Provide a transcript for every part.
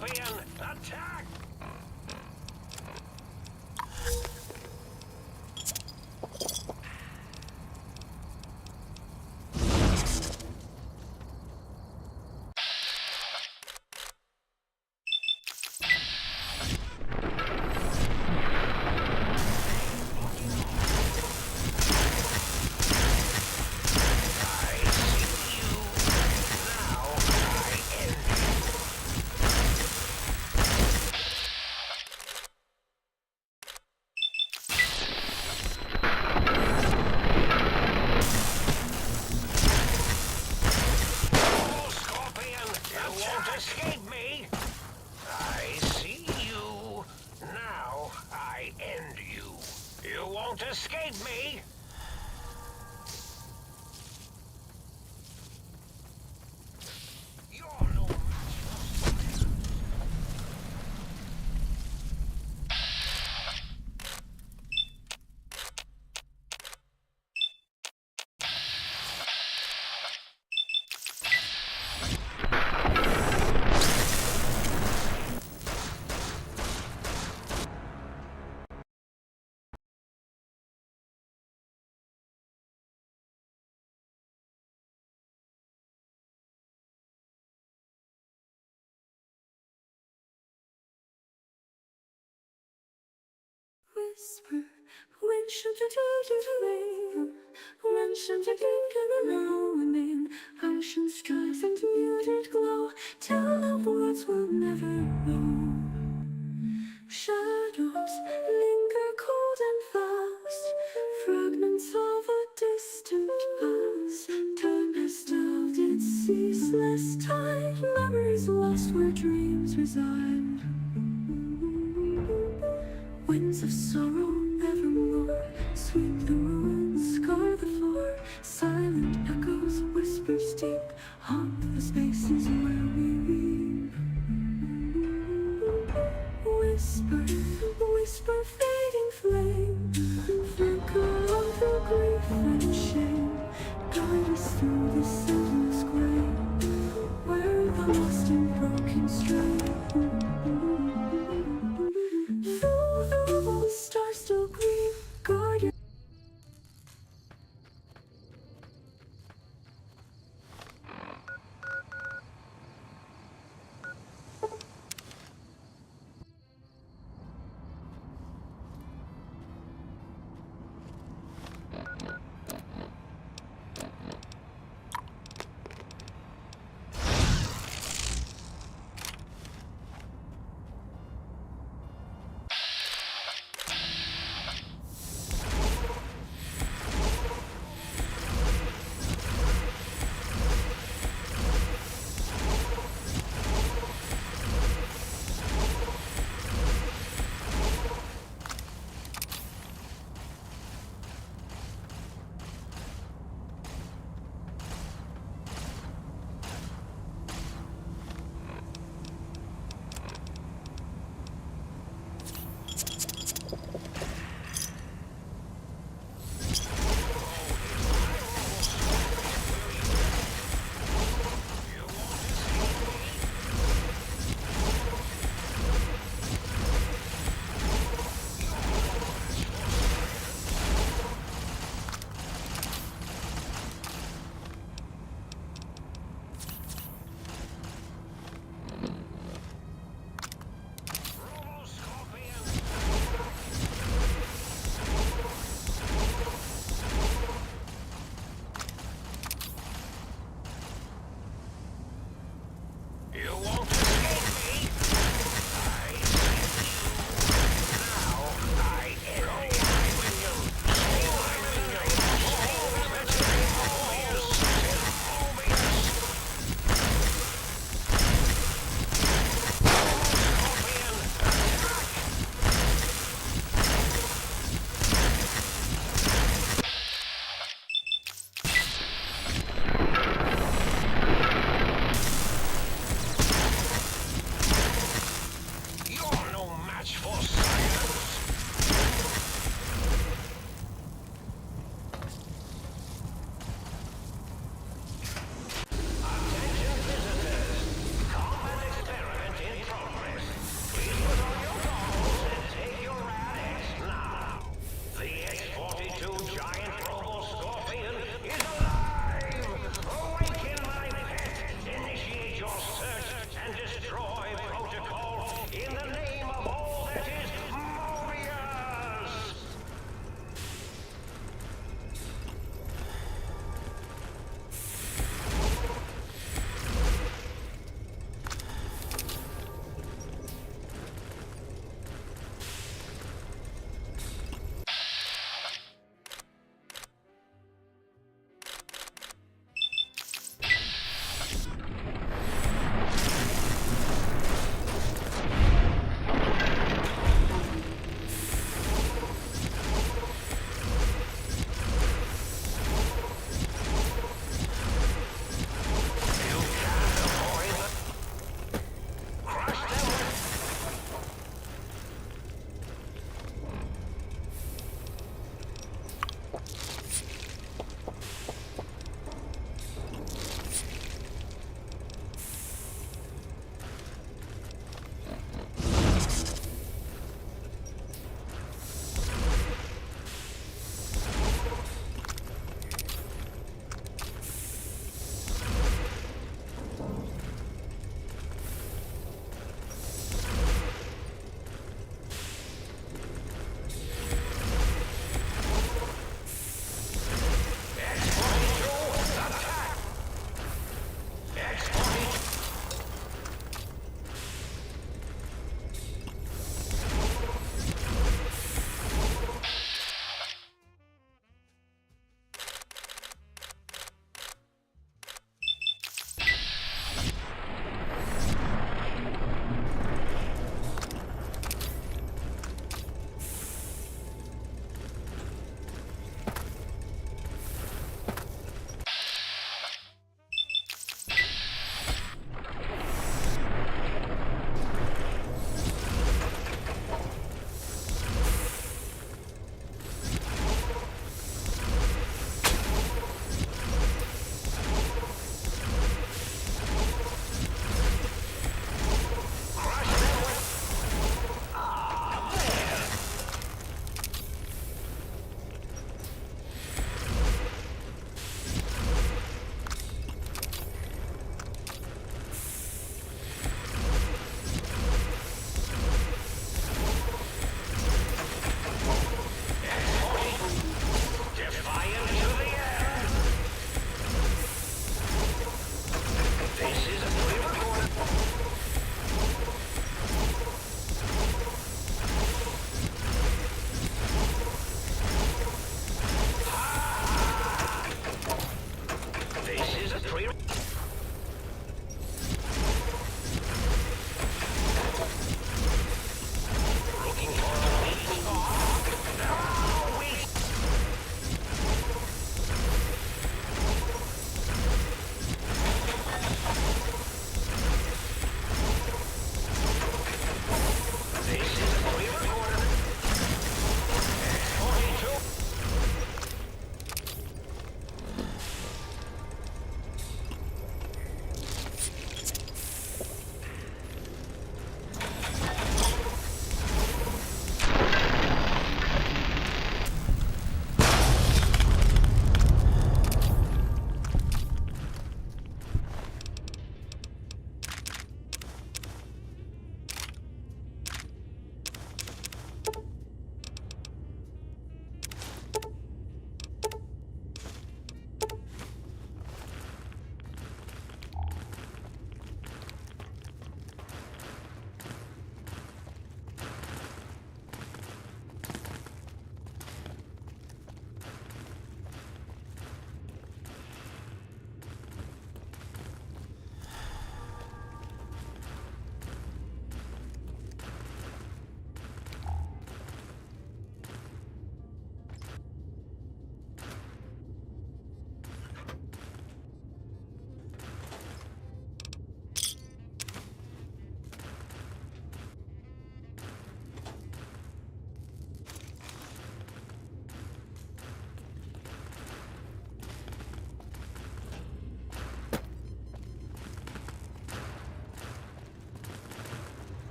Scorpion, attack! Escape me! I see you. Now I end you. You won't escape me! You're no match for fire. Whisper, when should you do the rain? When should you think of the morning? Ocean skies and muted glow tell the words we'll never know. Shadows linger cold and fast, fragments of a distant past. Time has stilled its ceaseless tide, memories lost where dreams reside. Winds of sorrow evermore sweep the ruins, scar the floor. Silent echoes, whispers deep, haunt the spaces where we weep. Whisper, whisper, fading flame, flicker on through grief and shame. Guide us through this endless grave, where the lost and broken stray. The stars still gleam, guard your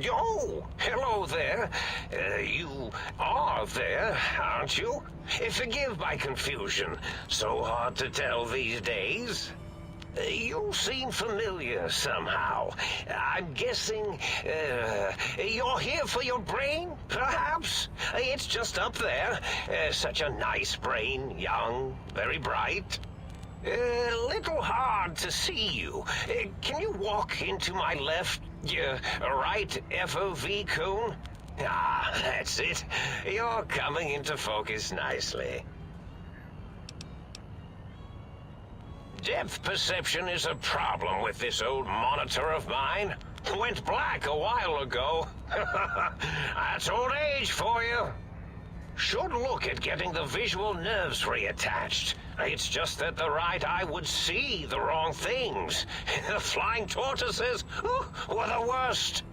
Oh, hello there. You are there, aren't you? Forgive my confusion. So hard to tell these days. You seem familiar somehow. I'm guessing, you're here for your brain, perhaps? It's just up there. Such a nice brain, young, very bright. Little hard to see you. Can you walk into my left, right FOV cone? Ah, that's it. You're coming into focus nicely. Depth perception is a problem with this old monitor of mine. Went black a while ago. That's old age for you. Should look at getting the visual nerves reattached. It's just that the right eye would see the wrong things. The flying tortoises were the worst.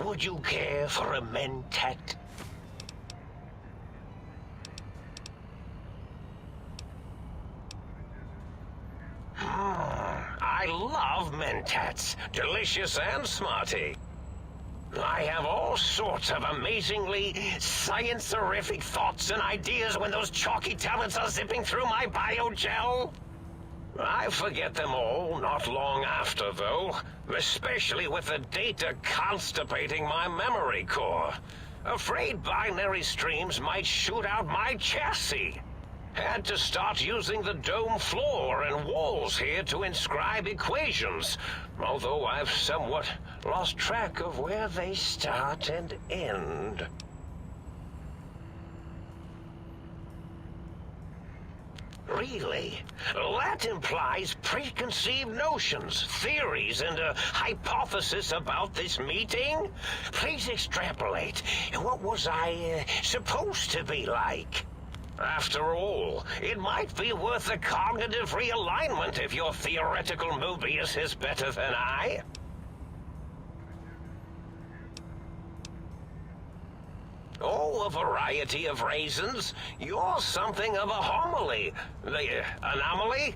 Would you care for a mentat? I love mentats. Delicious and smarty. I have all sorts of amazingly science-terrific thoughts and ideas when those chalky tablets are zipping through my biogel. I forget them all not long after, though, especially with the data constipating my memory core. Afraid binary streams might shoot out my chassis. Had to start using the dome floor and walls here to inscribe equations, although I've somewhat lost track of where they start and end. Really? That implies preconceived notions, theories, and a hypothesis about this meeting? Please extrapolate. What was I supposed to be like? After all, it might be worth a cognitive realignment if your theoretical Mobius is better than I. Oh, a variety of raisins. You're something of a homily. The anomaly?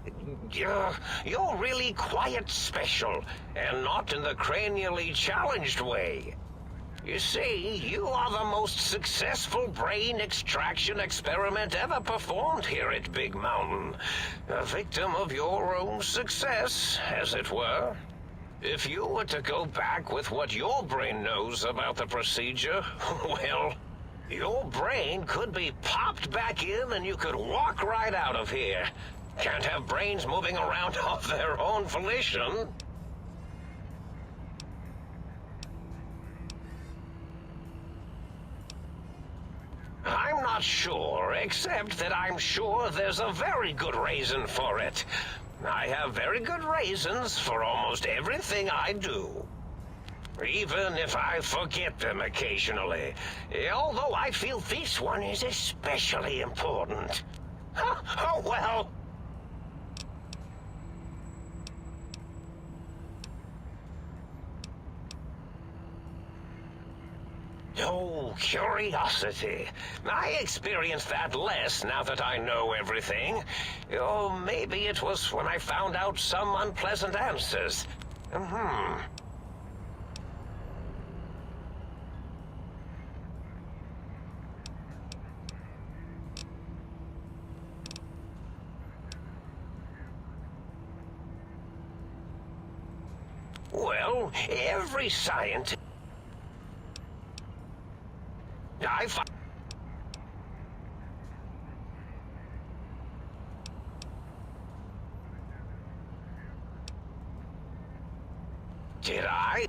You're really quite special, and not in the cranially challenged way. You see, you are the most successful brain extraction experiment ever performed here at Big Mountain. A victim of your own success, as it were. If you were to go back with what your brain knows about the procedure, well, your brain could be popped back in and you could walk right out of here. Can't have brains moving around of their own volition. I'm not sure, except that I'm sure there's a very good reason for it. I have very good reasons for almost everything I do. Even if I forget them occasionally. Although I feel this one is especially important. Oh, well. Oh, curiosity. I experience that less now that I know everything. Or maybe it was when I found out some unpleasant answers. Well, every scientist... Did I?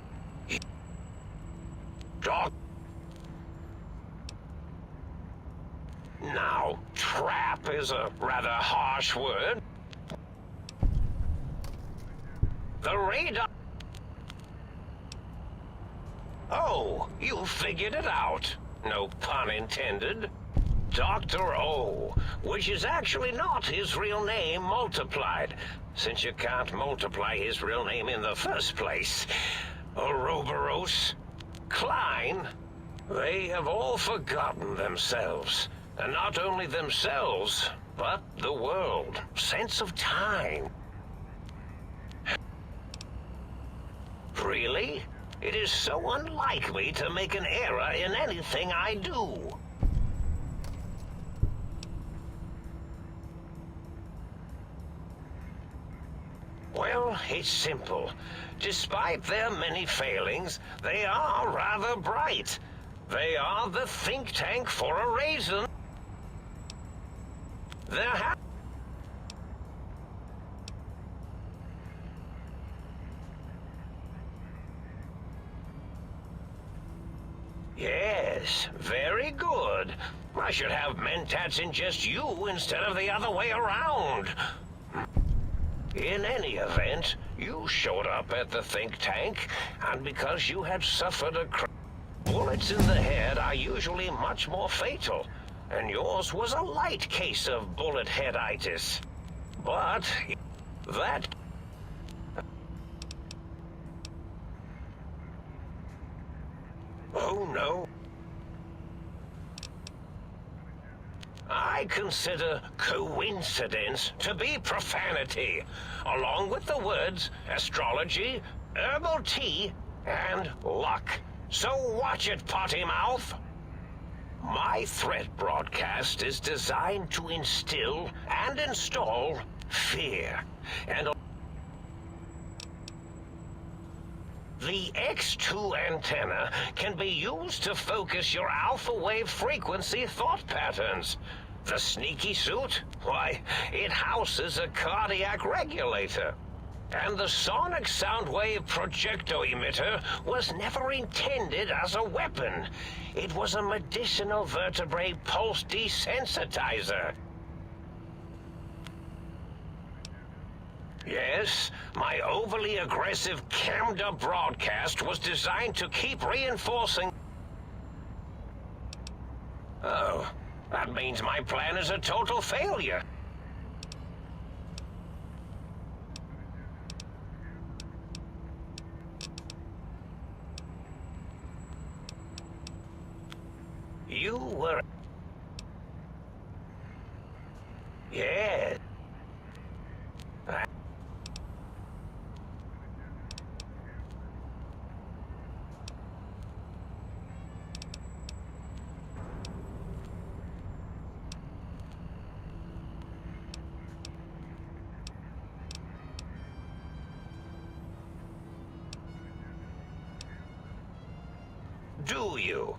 Dog. Now, trap is a rather harsh word. The radar... Oh, you figured it out. No pun intended. Dr. O, which is actually not his real name multiplied, since you can't multiply his real name in the first place. Ouroboros, Klein, they have all forgotten themselves. And not only themselves, but the world. Sense of time. Really? It is so unlike me to make an error in anything I do. Well, it's simple. Despite their many failings, they are rather bright. They are the think tank for a reason. They're Yes, very good. I should have mentats ingest you instead of the other way around. In any event, you showed up at the think tank, and because you had suffered a bullets in the head are usually much more fatal, and yours was a light case of bullet headitis. But that... Oh no. I consider coincidence to be profanity, along with the words astrology, herbal tea, and luck. So watch it, potty mouth. My threat broadcast is designed to instill and install fear. And the X2 antenna can be used to focus your alpha wave frequency thought patterns. The sneaky suit? Why, it houses a cardiac regulator. And the sonic sound wave projecto emitter was never intended as a weapon. It was a medicinal vertebrae pulse desensitizer. Yes, my overly aggressive cammed-up broadcast was designed to keep reinforcing... Oh, that means my plan is a total failure. You were... Yes. Do you?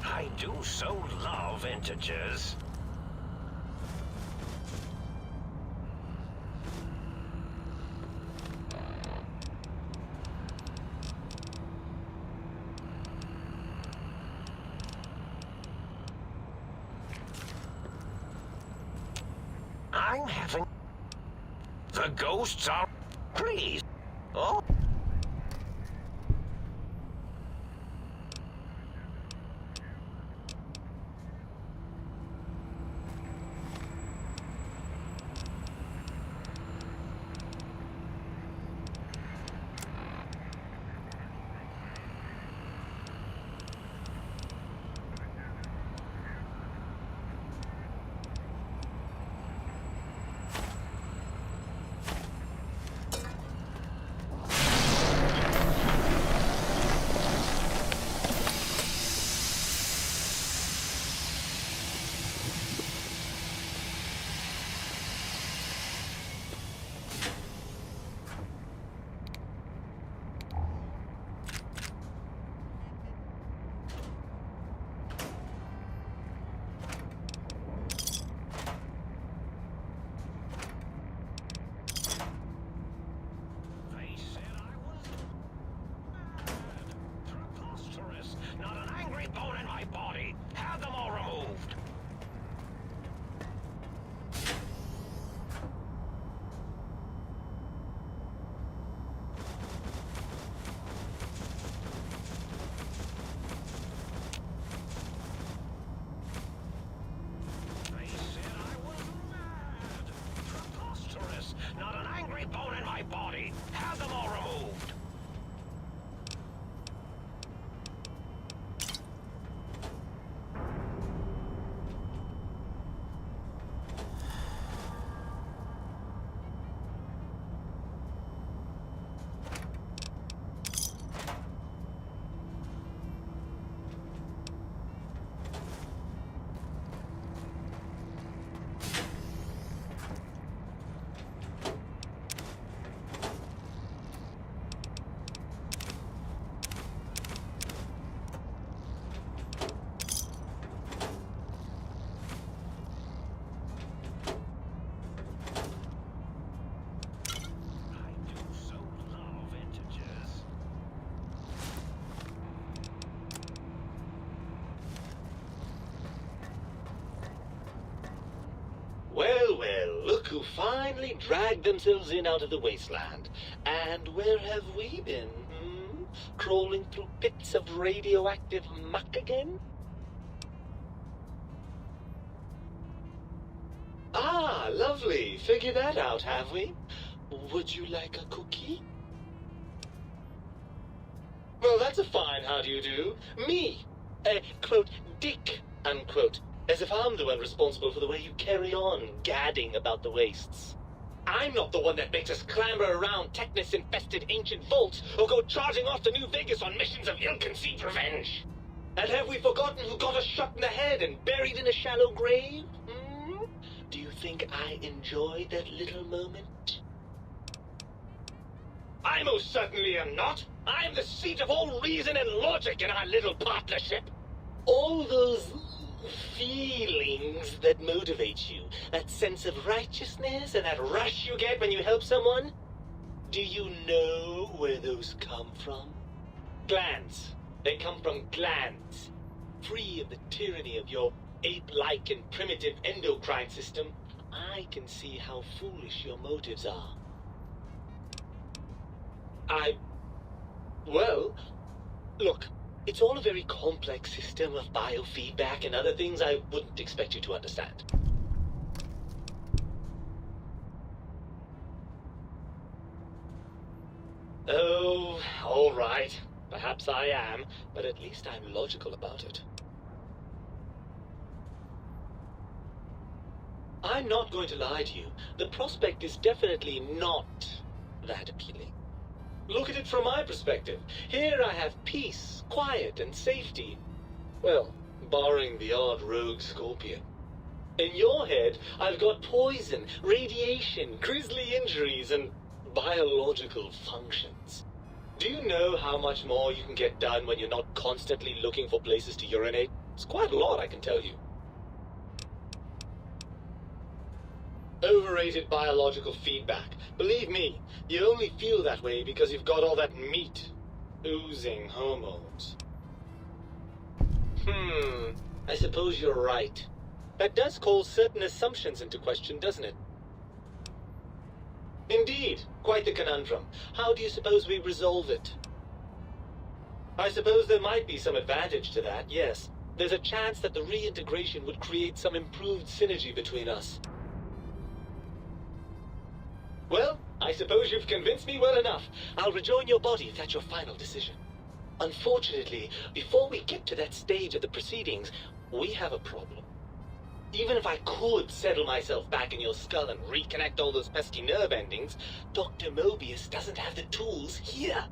I do so love integers. I'm having... The ghosts are... Please. Oh. look who finally dragged themselves in out of the wasteland. And where have we been? Crawling through pits of radioactive muck again? Ah, lovely. Figured that out, have we? Would you like a cookie? Well, that's a fine how do you do. Me, quote, Dick, unquote. As if I'm the one responsible for the way you carry on gadding about the wastes. I'm not the one that makes us clamber around Technus-infested ancient vaults or go charging off to New Vegas on missions of ill-conceived revenge. And have we forgotten who got us shot in the head and buried in a shallow grave? Do you think I enjoyed that little moment? I most certainly am not. I'm the seat of all reason and logic in our little partnership. All those feelings that motivate you, that sense of righteousness and that rush you get when you help someone, do you know where those come from? Glands. They come from glands. Free of the tyranny of your ape-like and primitive endocrine system, I can see how foolish your motives are. Well, look, it's all a very complex system of biofeedback and other things I wouldn't expect you to understand. Oh, all right. Perhaps I am, but at least I'm logical about it. I'm not going to lie to you. The prospect is definitely not that appealing. Look at it from my perspective. Here I have peace, quiet, and safety. Well, barring the odd rogue scorpion. In your head, I've got poison, radiation, grisly injuries, and biological functions. Do you know how much more you can get done when you're not constantly looking for places to urinate? It's quite a lot, I can tell you. Overrated biological feedback. Believe me, you only feel that way because you've got all that meat. Oozing hormones. I suppose you're right. That does call certain assumptions into question, doesn't it? Indeed, quite the conundrum. How do you suppose we resolve it? I suppose there might be some advantage to that, yes. There's a chance that the reintegration would create some improved synergy between us. Well, I suppose you've convinced me well enough. I'll rejoin your body if that's your final decision. Unfortunately, before we get to that stage of the proceedings, we have a problem. Even if I could settle myself back in your skull and reconnect all those pesky nerve endings, Dr. Mobius doesn't have the tools here.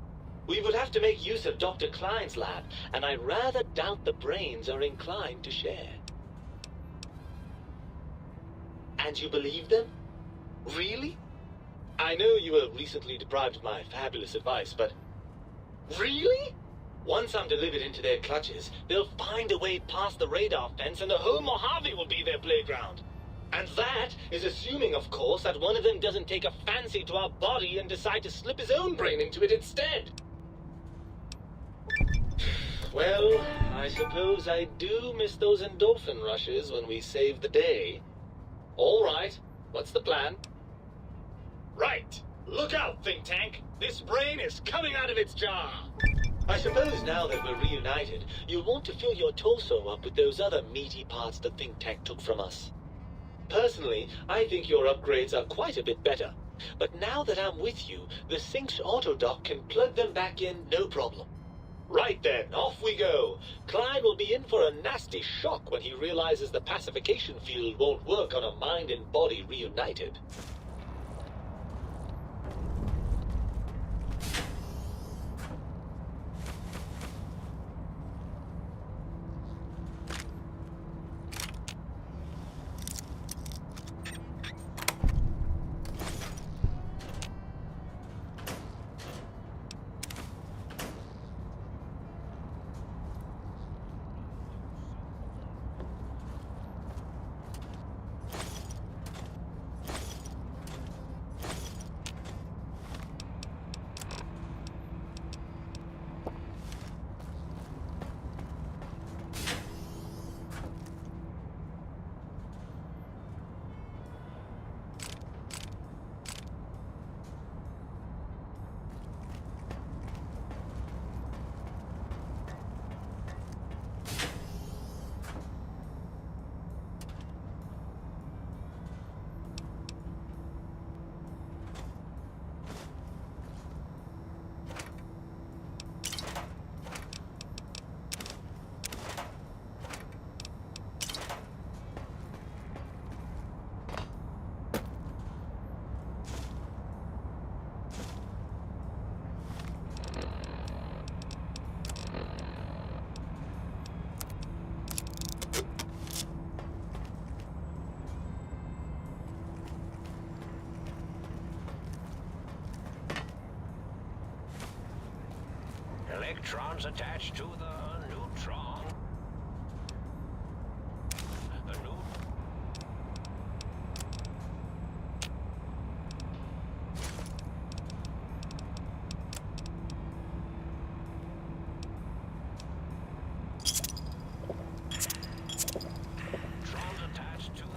We would have to make use of Dr. Klein's lab, and I rather doubt the brains are inclined to share. And you believe them? Really? I know you were recently deprived of my fabulous advice, but... Really? Once I'm delivered into their clutches, they'll find a way past the radar fence and the whole Mojave will be their playground. And that is assuming, of course, that one of them doesn't take a fancy to our body and decide to slip his own brain into it instead. Well, I suppose I do miss those endorphin rushes when we save the day. All right, what's the plan? Right. Look out, think tank. This brain is coming out of its jar. I suppose now that we're reunited, you'll want to fill your torso up with those other meaty parts the think tank took from us. Personally, I think your upgrades are quite a bit better. But now that I'm with you, the Sync's autodock can plug them back in no problem. Right then, off we go. Klein will be in for a nasty shock when he realizes the pacification field won't work on a mind and body reunited. Electrons attached to the neutron. The new neutrons attached to the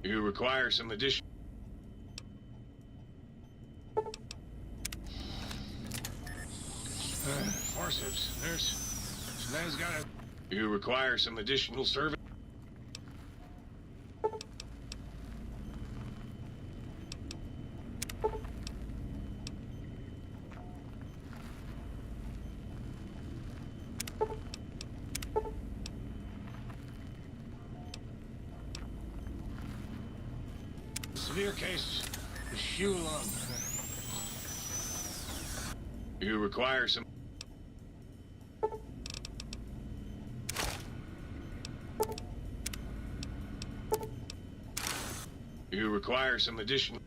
You require some addition. Forceps, nurse. Snaz got it. You require some additional service. Severe case. Shoe lung. You require some. You require some additional.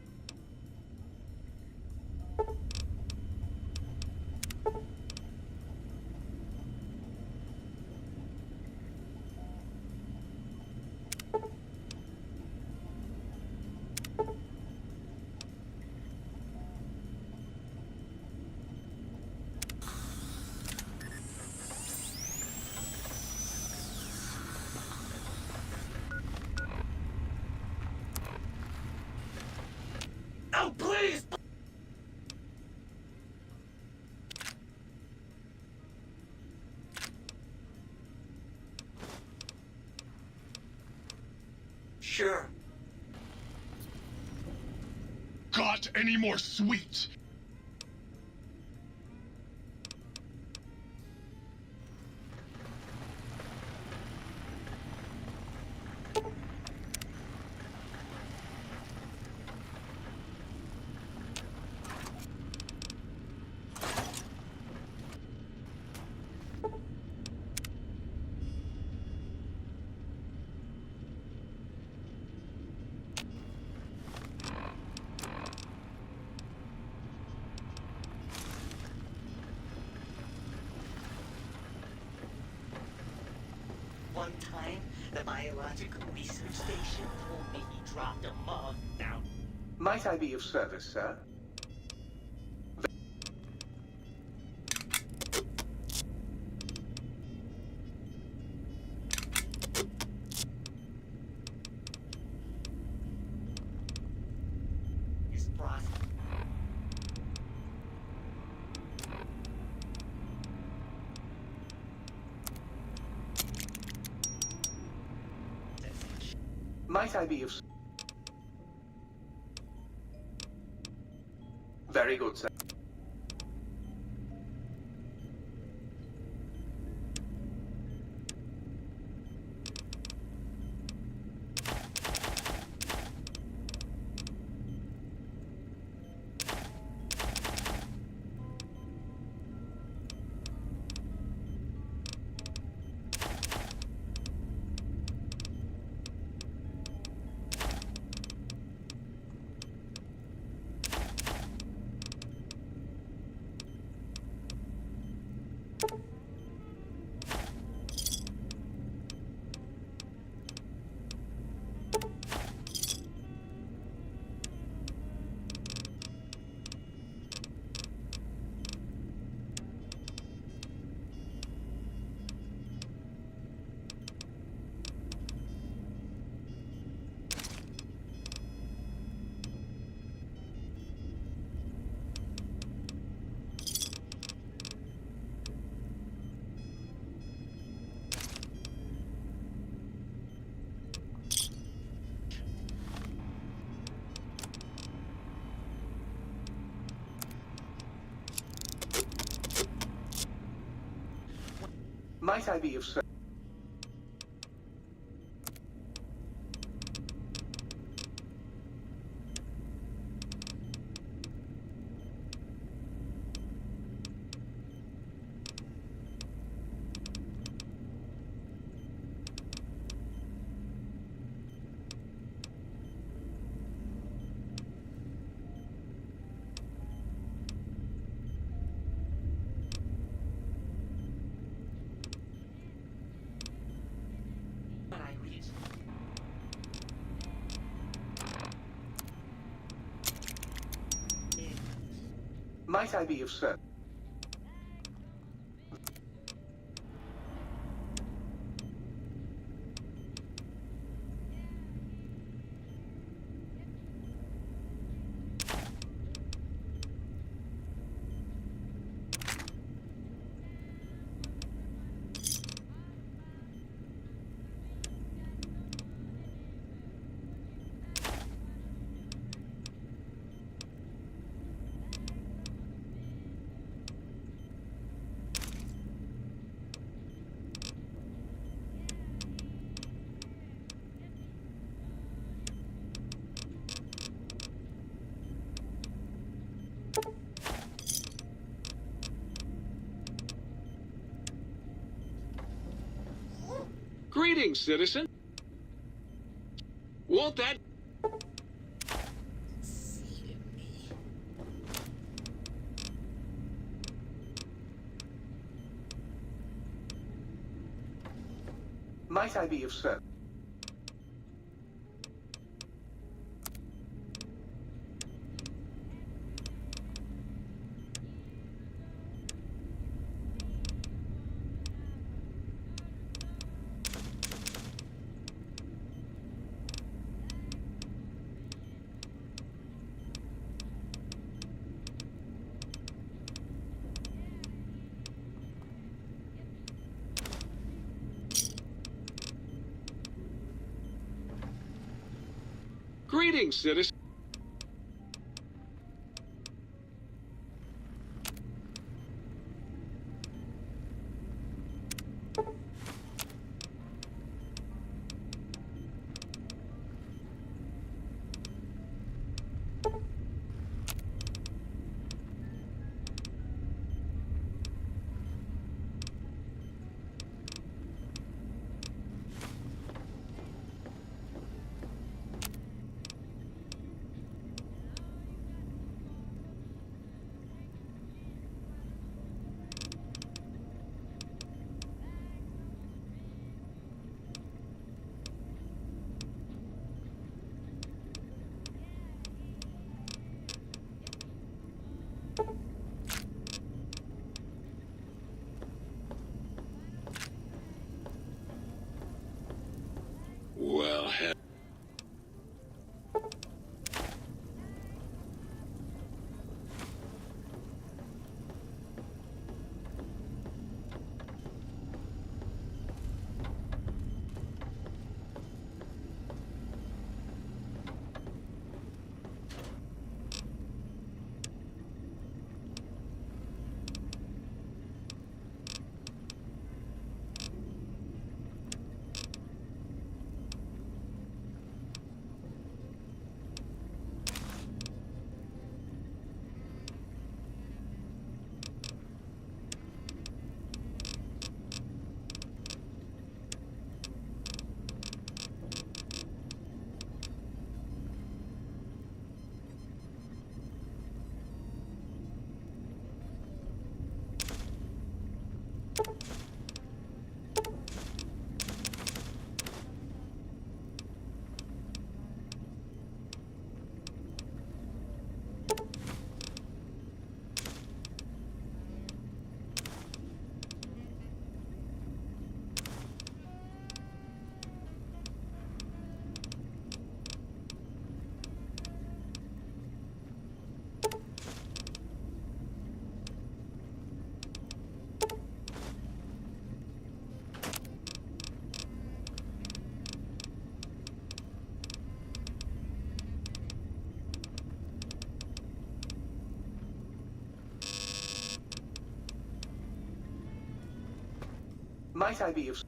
Oh, please! Sure. Got any more sweets? One time, the biological research station told me he dropped a mug down. Might I be of service, sir? His process. Might I be of... Very good, sir. Might I be of service? But I reach. Might I be of service? Greetings, citizen. Won't that... Seated me. Might I be of service? Greetings, citizen. Might I be of...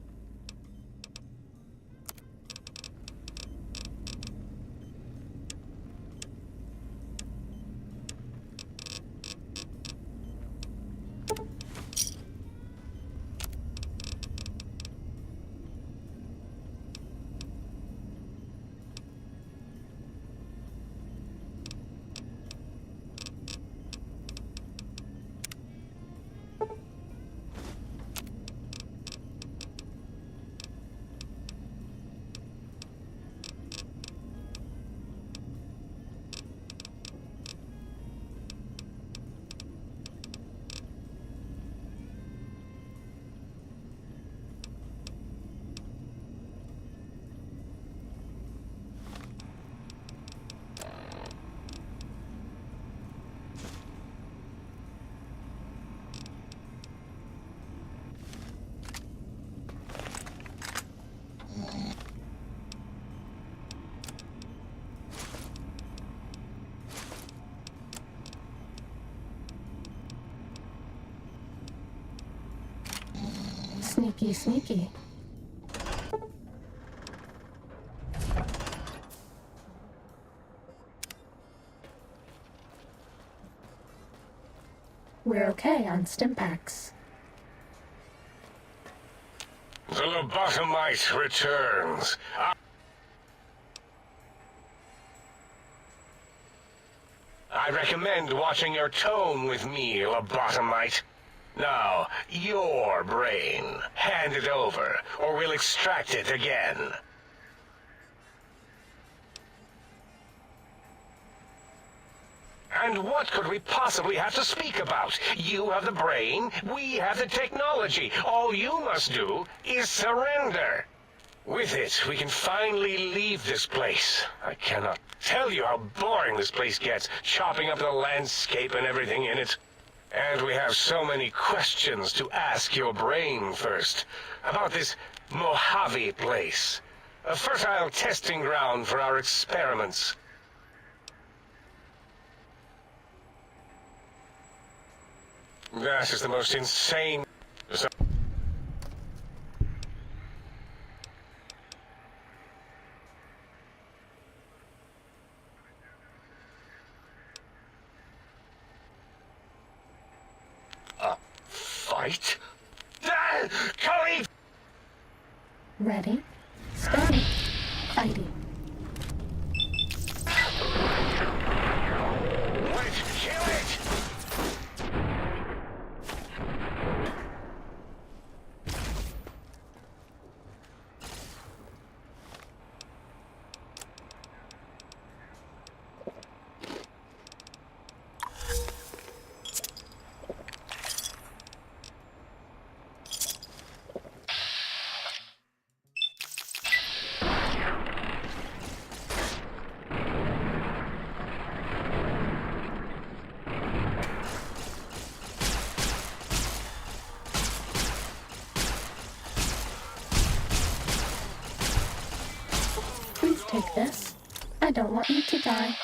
Sneaky, sneaky. We're okay on Stimpaks. The lobotomite returns. I recommend watching your tone with me, lobotomite. Now, your brain. Hand it over, or we'll extract it again. And what could we possibly have to speak about? You have the brain, we have the technology. All you must do is surrender. With it, we can finally leave this place. I cannot tell you how boring this place gets, chopping up the landscape and everything in it. And we have so many questions to ask your brain first. About this Mojave place. A fertile testing ground for our experiments. That is the most insane... A fight? Khalif! Ready, steady, fighting. Let's kill it! Please take this. I don't want you to die.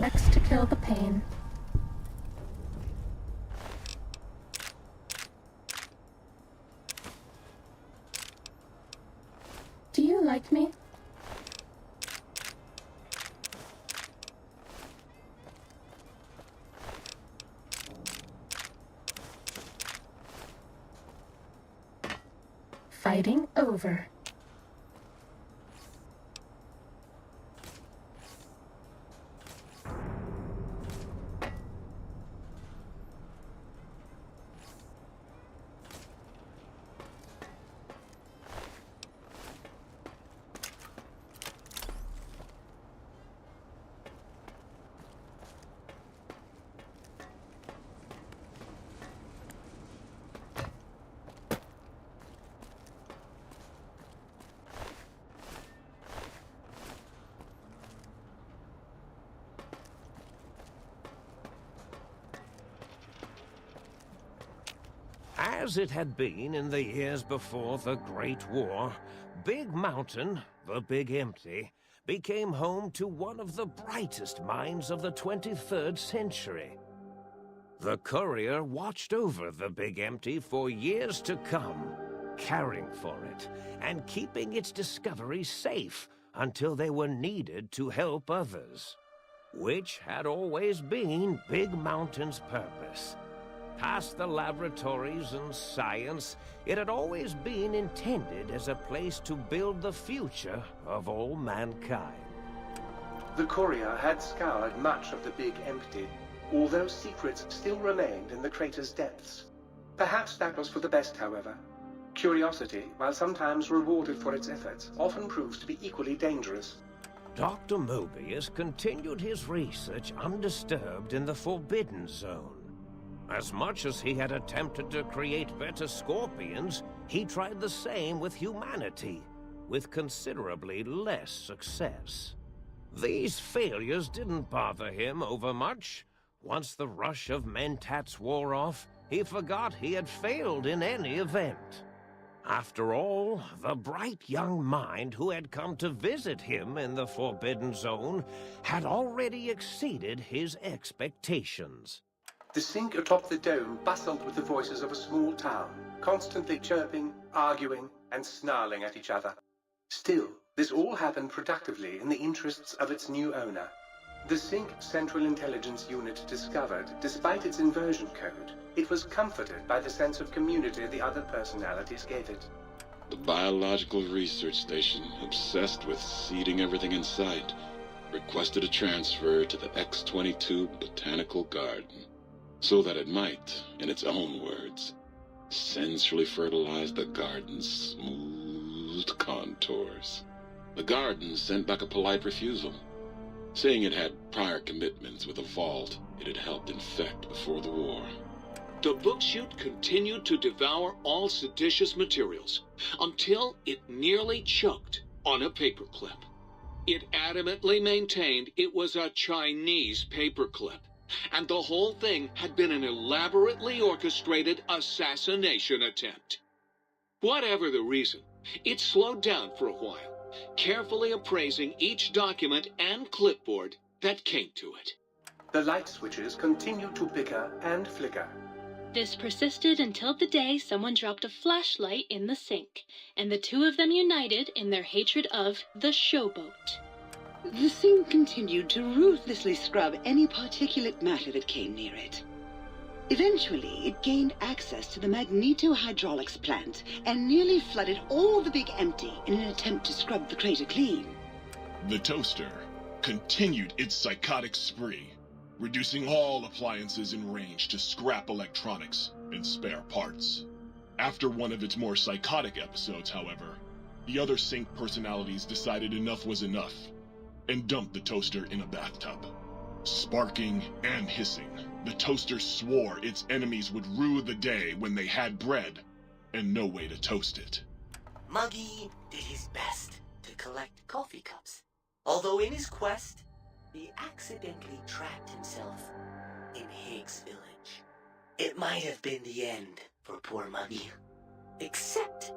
X to kill the pain. Do you like me? Fighting over. As it had been in the years before the Great War, Big Mountain, the Big Empty, became home to one of the brightest minds of the 23rd century. The courier watched over the Big Empty for years to come, caring for it and keeping its discoveries safe until they were needed to help others, which had always been Big Mountain's purpose. Past the laboratories and science, it had always been intended as a place to build the future of all mankind. The courier had scoured much of the Big Empty, although secrets still remained in the crater's depths. Perhaps that was for the best, however. Curiosity, while sometimes rewarded for its efforts, often proves to be equally dangerous. Dr. Mobius continued his research undisturbed in the Forbidden Zone. As much as he had attempted to create better scorpions, he tried the same with humanity, with considerably less success. These failures didn't bother him overmuch. Once the rush of mentats wore off, he forgot he had failed in any event. After all, the bright young mind who had come to visit him in the Forbidden Zone had already exceeded his expectations. The sink atop the dome bustled with the voices of a small town, constantly chirping, arguing, and snarling at each other. Still, this all happened productively in the interests of its new owner. The Sync Central Intelligence Unit discovered, despite its inversion code, it was comforted by the sense of community the other personalities gave it. The Biological Research Station, obsessed with seeding everything in sight, requested a transfer to the X-22 Botanical Garden, so that it might, in its own words, sensually fertilize the garden's smooth contours. The garden sent back a polite refusal, saying it had prior commitments with a vault it had helped infect before the war. The book-chute continued to devour all seditious materials until it nearly choked on a paperclip. It adamantly maintained it was a Chinese paperclip, and the whole thing had been an elaborately orchestrated assassination attempt. Whatever the reason, it slowed down for a while, carefully appraising each document and clipboard that came to it. The light switches continued to bicker and flicker. This persisted until the day someone dropped a flashlight in the sink, and the two of them united in their hatred of the showboat. The sink continued to ruthlessly scrub any particulate matter that came near it. Eventually, it gained access to the magneto-hydraulics plant and nearly flooded all the Big Empty in an attempt to scrub the crater clean. The toaster continued its psychotic spree, reducing all appliances in range to scrap electronics and spare parts. After one of its more psychotic episodes, however, the other Sync personalities decided enough was enough and dumped the toaster in a bathtub. Sparking and hissing, the toaster swore its enemies would rue the day when they had bread and no way to toast it. Muggy did his best to collect coffee cups, although in his quest, he accidentally trapped himself in Higgs Village. It might have been the end for poor Muggy, except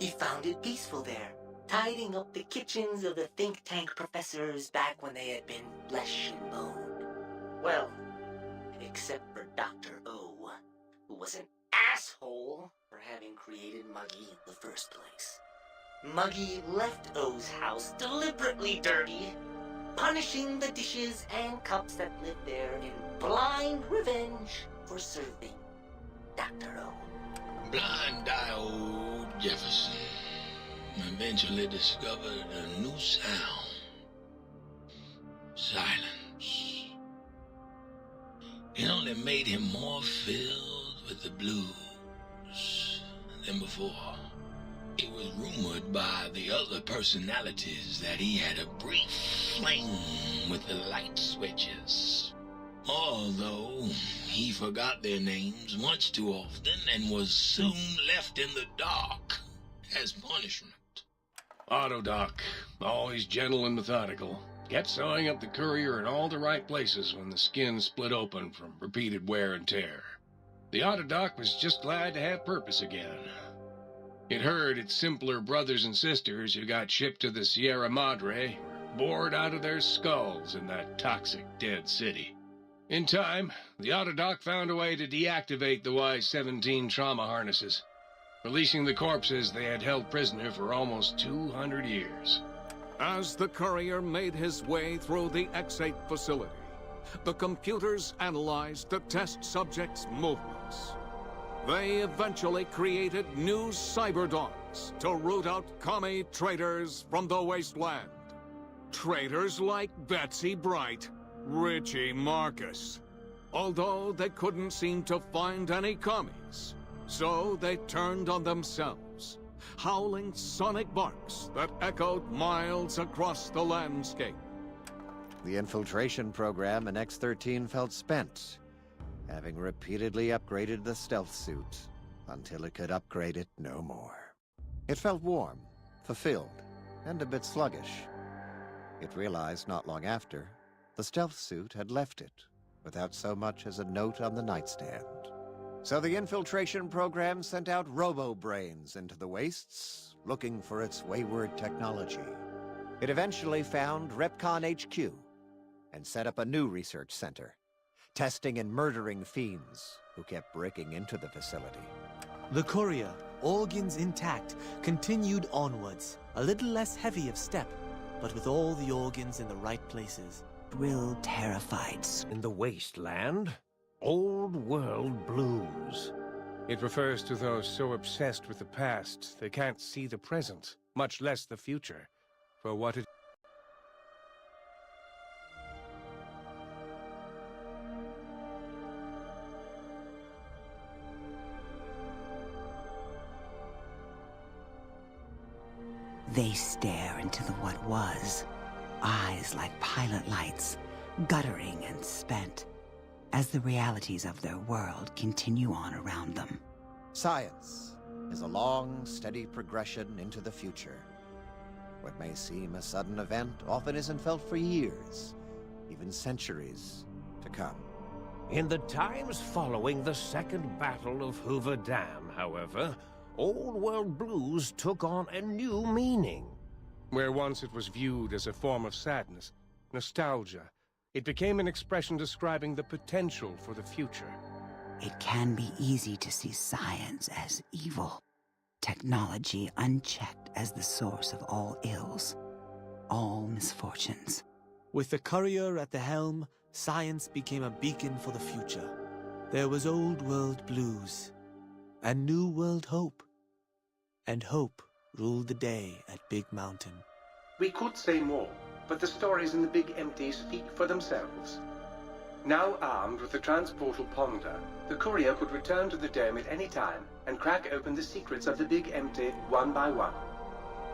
he found it peaceful there, tidying up the kitchens of the think tank professors back when they had been flesh and bone. Well, except for Dr. O, who was an asshole for having created Muggy in the first place. Muggy left O's house deliberately dirty, punishing the dishes and cups that lived there in blind revenge for serving Dr. O. Blind-eye old Jefferson eventually discovered a new sound. Silence. It only made him more filled with the blues than before. It was rumored by the other personalities that he had a brief fling with the light switches, although he forgot their names much too often and was soon left in the dark as punishment. Autodoc, always gentle and methodical, kept sewing up the courier in all the right places when the skin split open from repeated wear and tear. The Autodoc was just glad to have purpose again. It heard its simpler brothers and sisters who got shipped to the Sierra Madre were bored out of their skulls in that toxic, dead city. In time, the Autodoc found a way to deactivate the Y-17 trauma harnesses, releasing the corpses they had held prisoner for almost 200 years. As the courier made his way through the X-8 facility, the computers analyzed the test subjects' movements. They eventually created new cyberdogs to root out commie traitors from the wasteland. Traitors like Betsy Bright, Richie Marcus. Although they couldn't seem to find any commies, so they turned on themselves, howling sonic barks that echoed miles across the landscape. The infiltration program in X-13 felt spent, having repeatedly upgraded the stealth suit until it could upgrade it no more. It felt warm, fulfilled, and a bit sluggish. It realized not long after, the stealth suit had left it, without so much as a note on the nightstand. So the infiltration program sent out robo-brains into the wastes, looking for its wayward technology. It eventually found Repcon HQ, and set up a new research center, testing and murdering fiends who kept breaking into the facility. The courier, organs intact, continued onwards, a little less heavy of step, but with all the organs in the right places. Brill terrified. In the wasteland, old world blues. It refers to those so obsessed with the past they can't see the present, much less the future, for what it They stare into the what was, eyes like pilot lights, guttering and spent, as the realities of their world continue on around them. Science is a long, steady progression into the future. What may seem a sudden event often isn't felt for years, even centuries to come. In the times following the Second Battle of Hoover Dam, however, Old World Blues took on a new meaning. Where once it was viewed as a form of sadness, nostalgia, it became an expression describing the potential for the future. It can be easy to see science as evil, technology unchecked as the source of all ills, all misfortunes. With the courier at the helm, science became a beacon for the future. There was old world blues, and new world hope. And hope ruled the day at Big Mountain. We could say more, but the stories in the Big Empty speak for themselves. Now armed with the transportal Ponder, the courier could return to the dome at any time and crack open the secrets of the Big Empty one by one.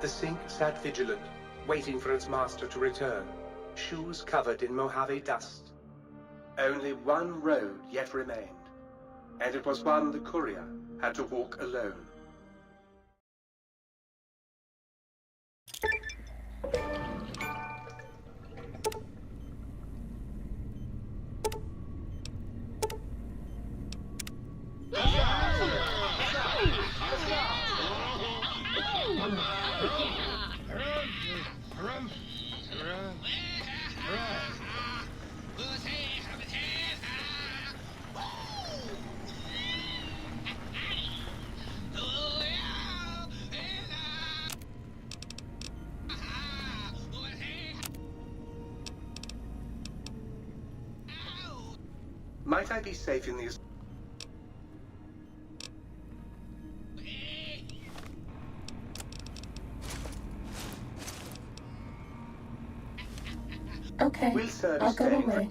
The Sync sat vigilant, waiting for its master to return, shoes covered in Mojave dust. Only one road yet remained, and it was one the courier had to walk alone. Might I be safe in these? Okay, Will service I'll go staying away.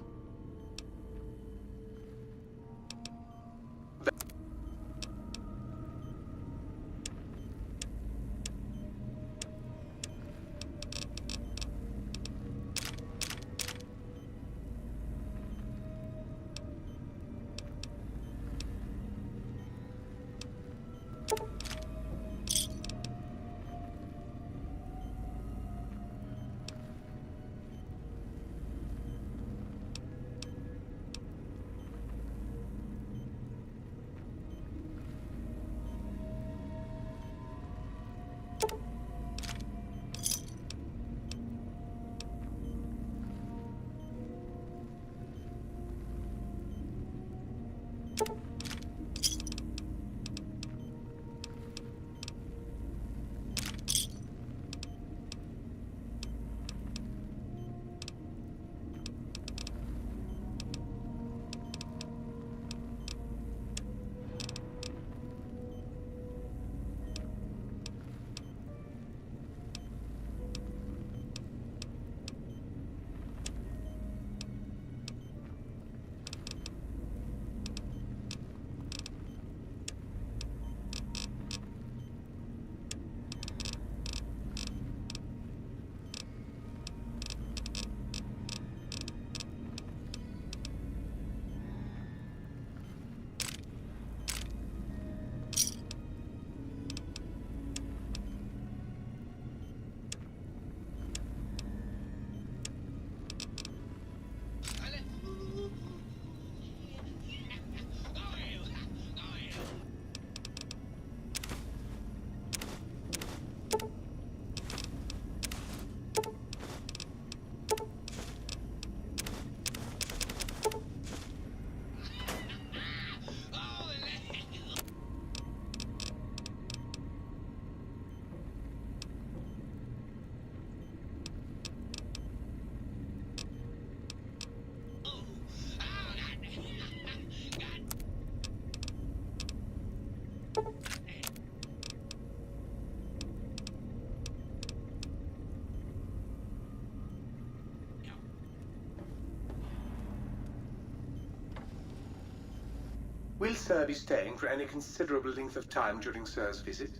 Will Sir be staying for any considerable length of time during Sir's visit?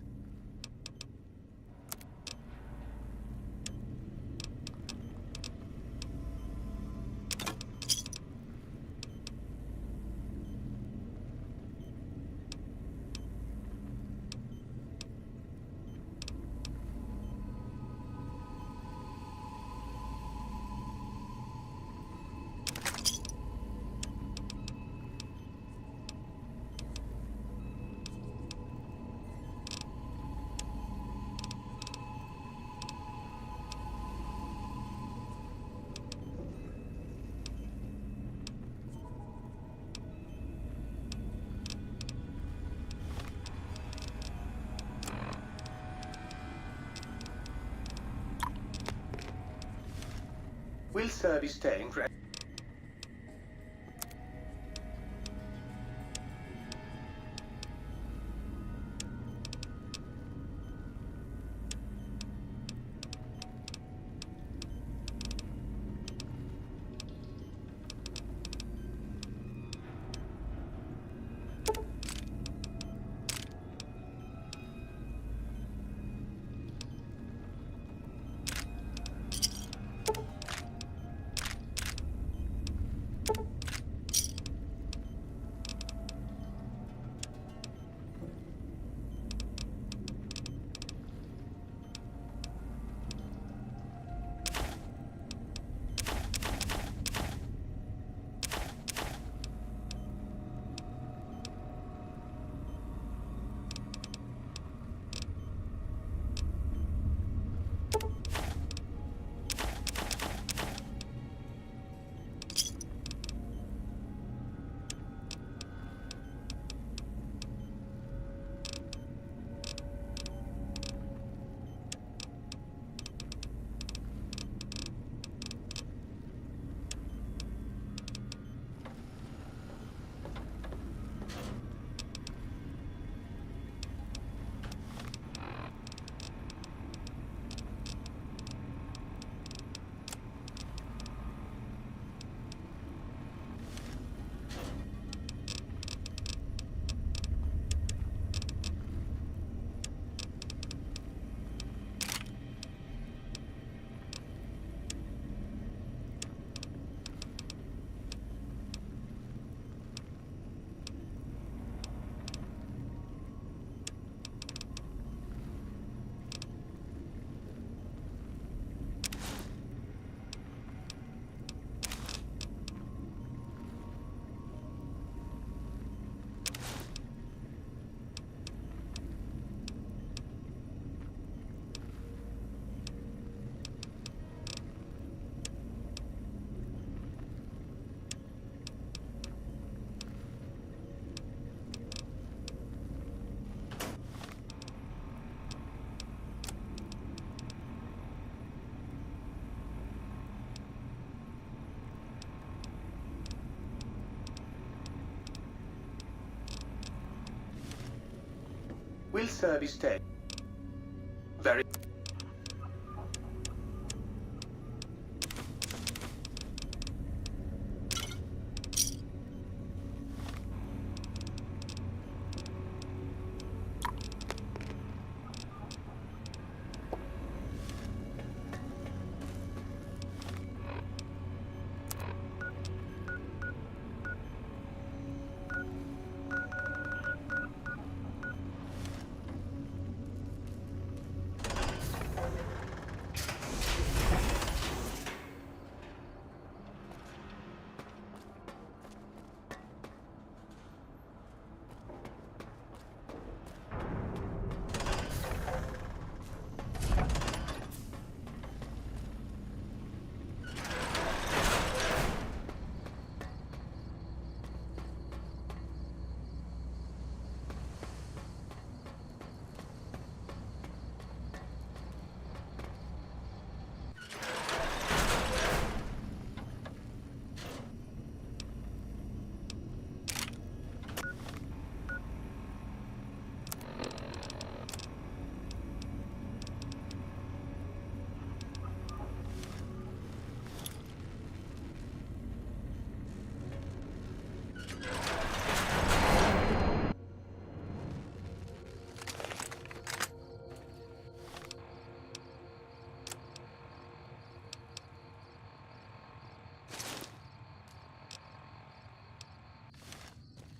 Will Sir be staying for... Will Sir be staying? Very...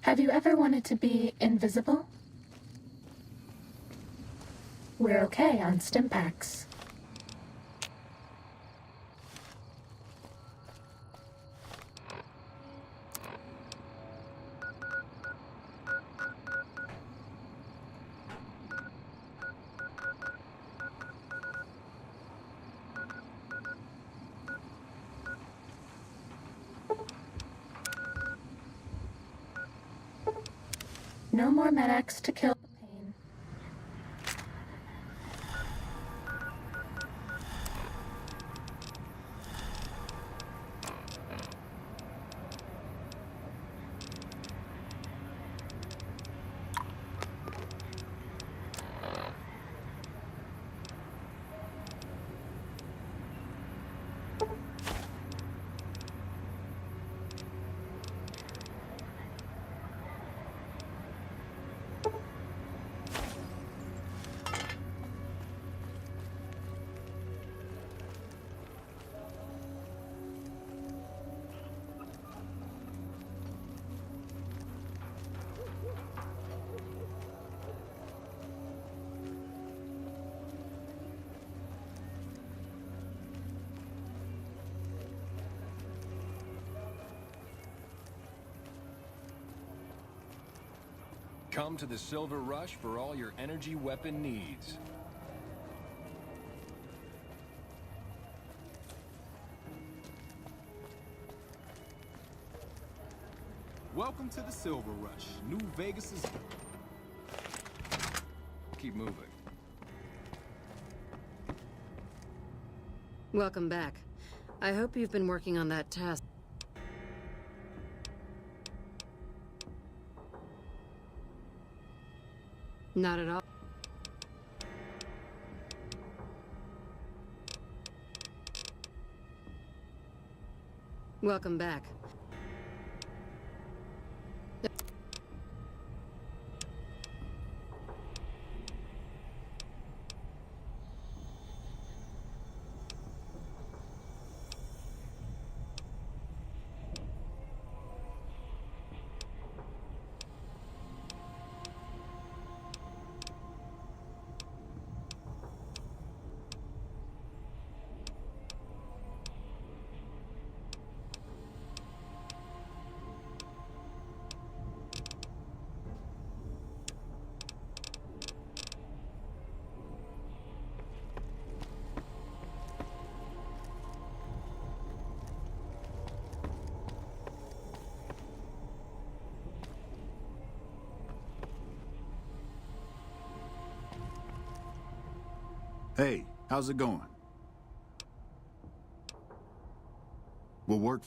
Have you ever wanted to be invisible? We're okay on Stimpaks. No more medics to kill the pain. Come to the Silver Rush for all your energy weapon needs. Welcome to the Silver Rush. New Vegas is... Keep moving. Welcome back. I hope you've been working on that task. Not at all. Welcome back. Hey, how's it going? We'll work.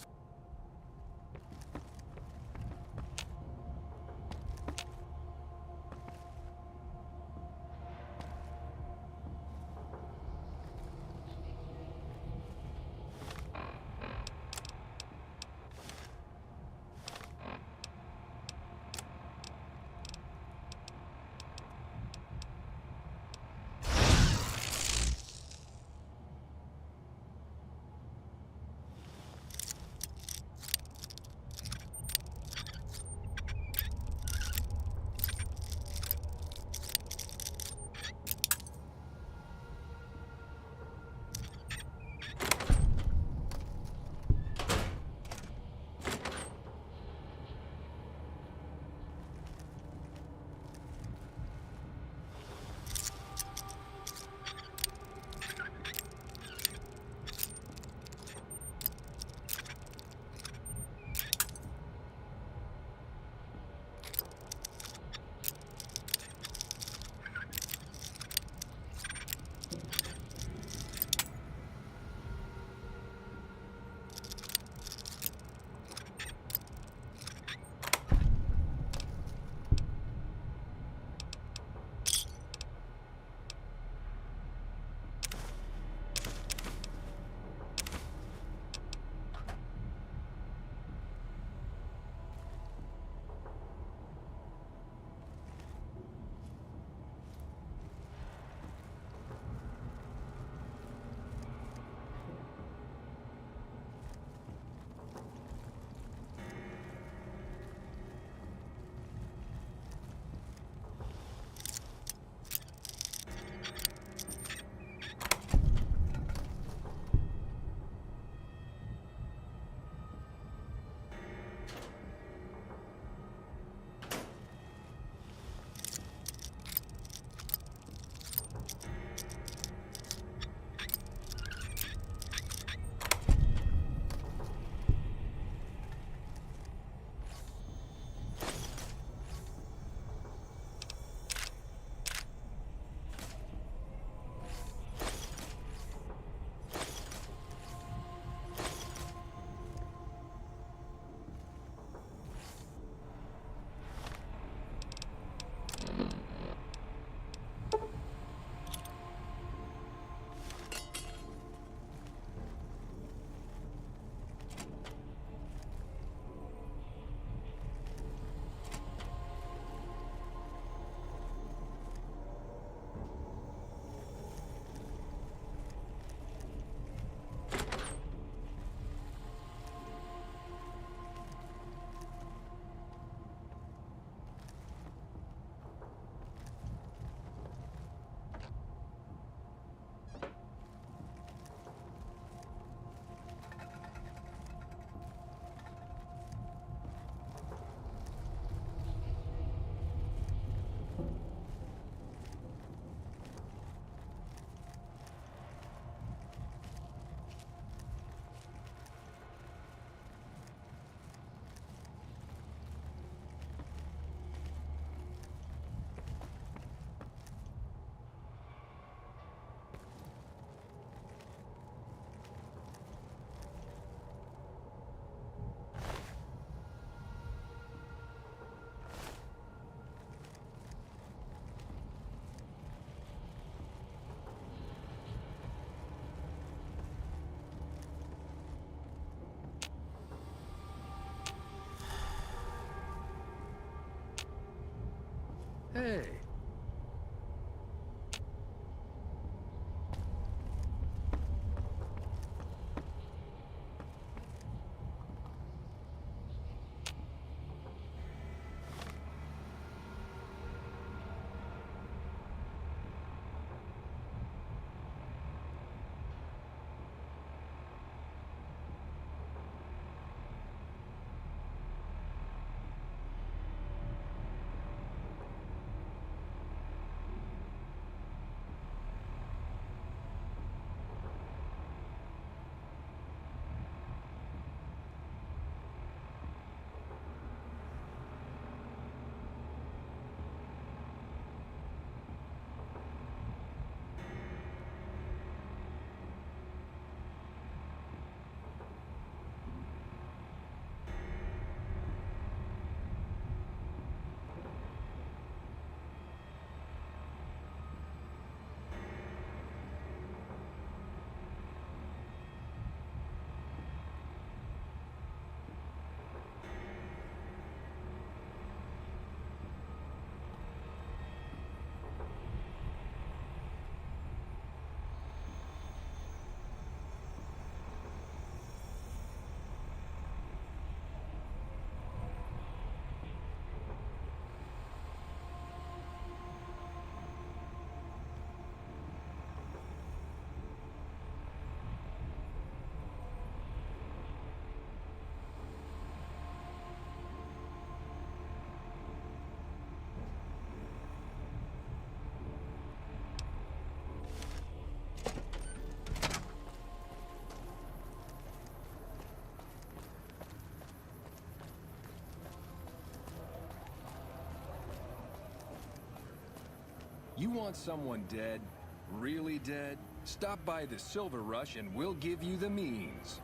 Hey. You want someone dead? Really dead? Stop by the Silver Rush and we'll give you the means.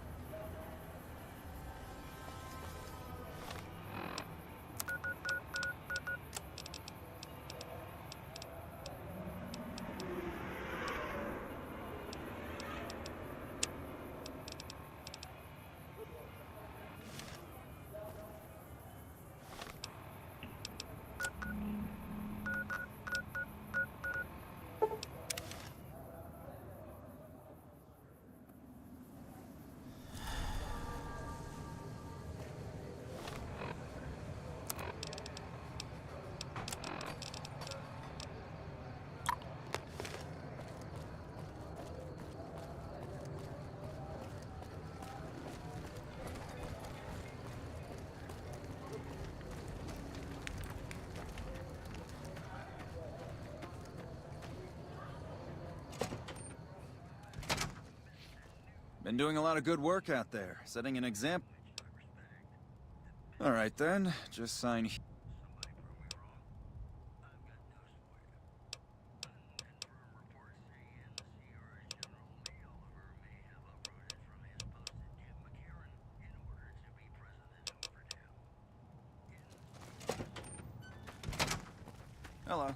Been doing a lot of good work out there, setting an example. All right then, just sign here. Hello.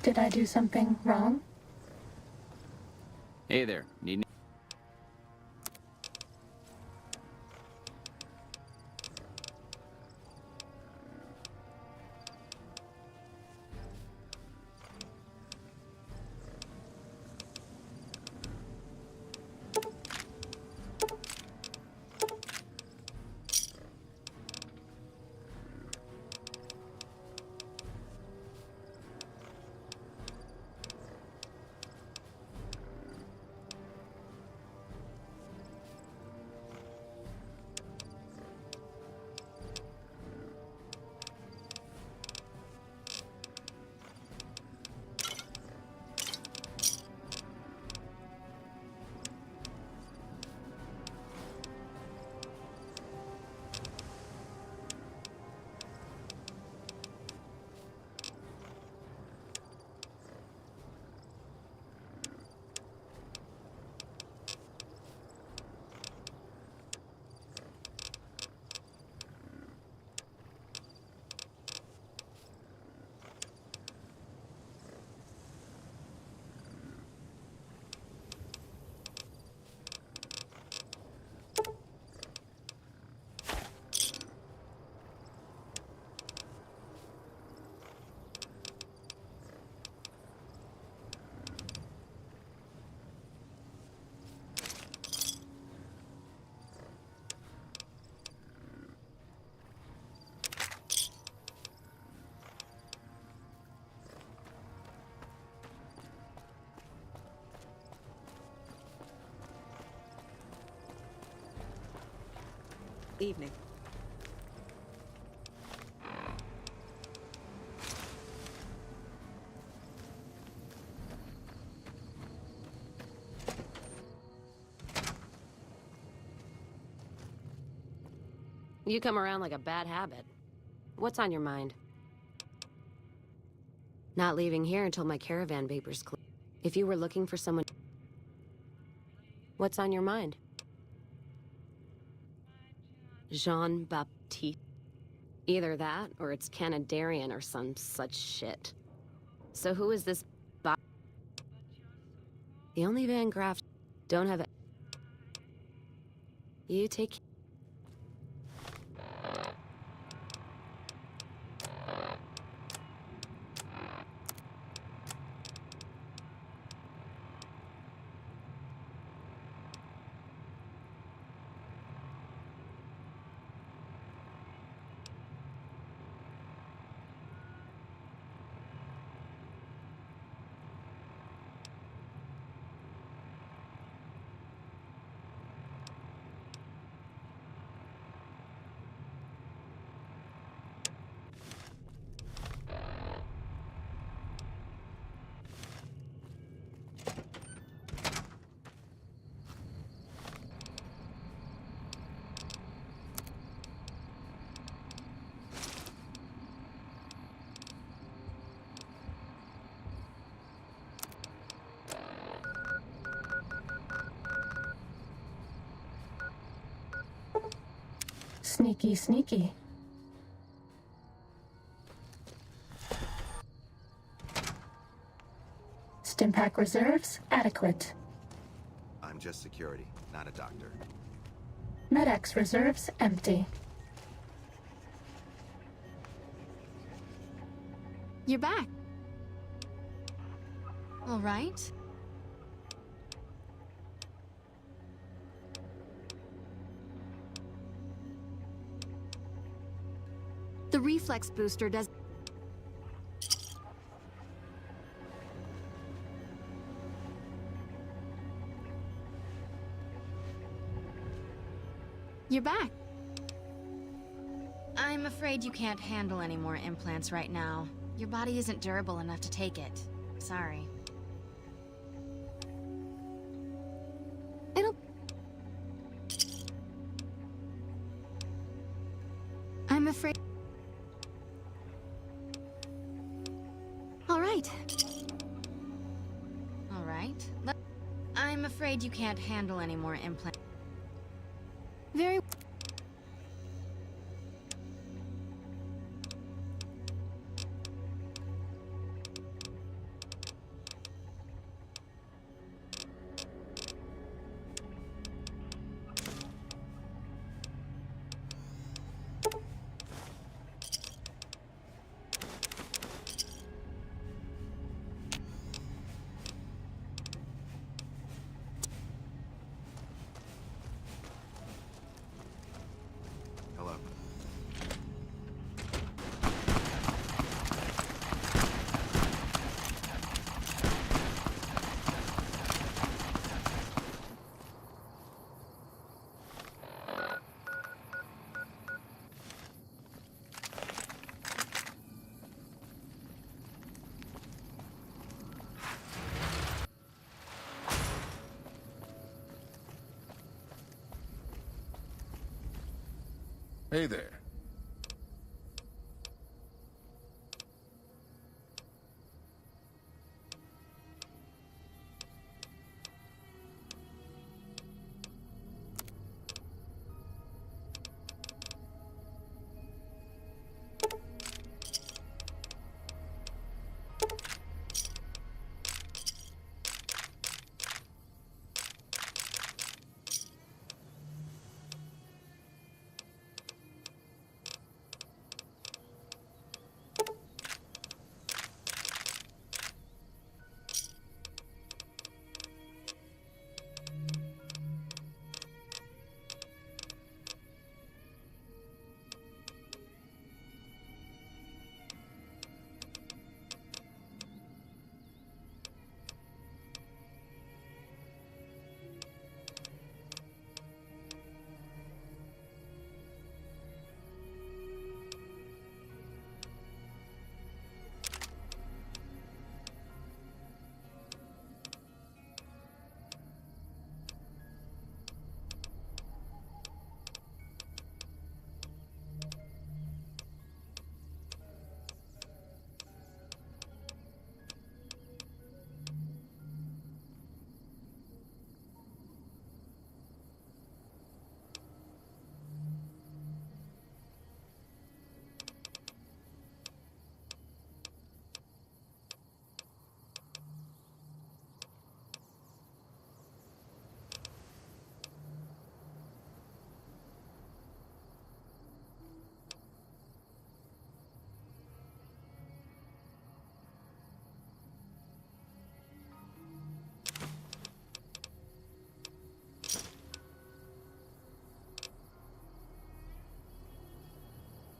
Did I do something wrong? Hey there, need Evening. You come around like a bad habit. What's on your mind? Not leaving here until my caravan paper's clear. If you were looking for someone... What's on your mind? Jean-Baptiste. Either that, or it's Canadarian or some such shit. So who is this The only Van Graff don't have it. You take... Sneaky, sneaky. Stimpack reserves adequate. I'm just security, not a doctor. Med-X reserves empty. You're back. All right. The reflex booster does... You're back. I'm afraid you can't handle any more implants right now. Your body isn't durable enough to take it. Sorry. It'll... I'm afraid... All right. All right. I'm afraid you can't handle any more implants. Very... Hello. Hey there.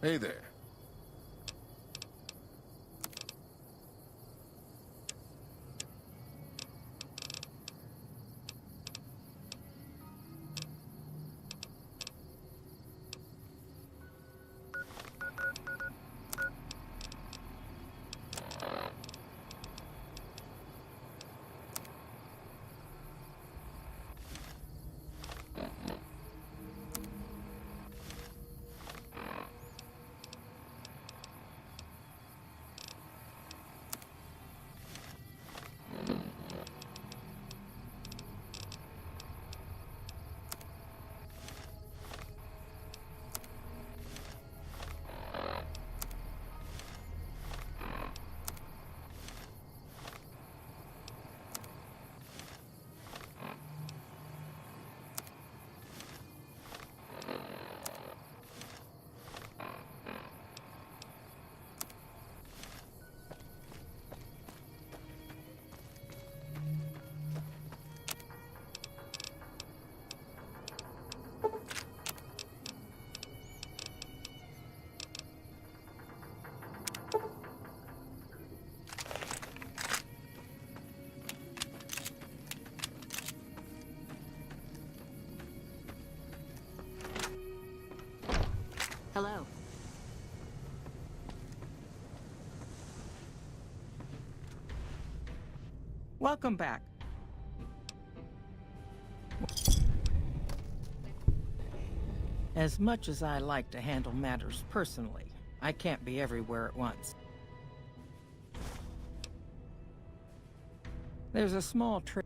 Hey there. Hello. Welcome back. As much as I like to handle matters personally, I can't be everywhere at once. There's a small trick.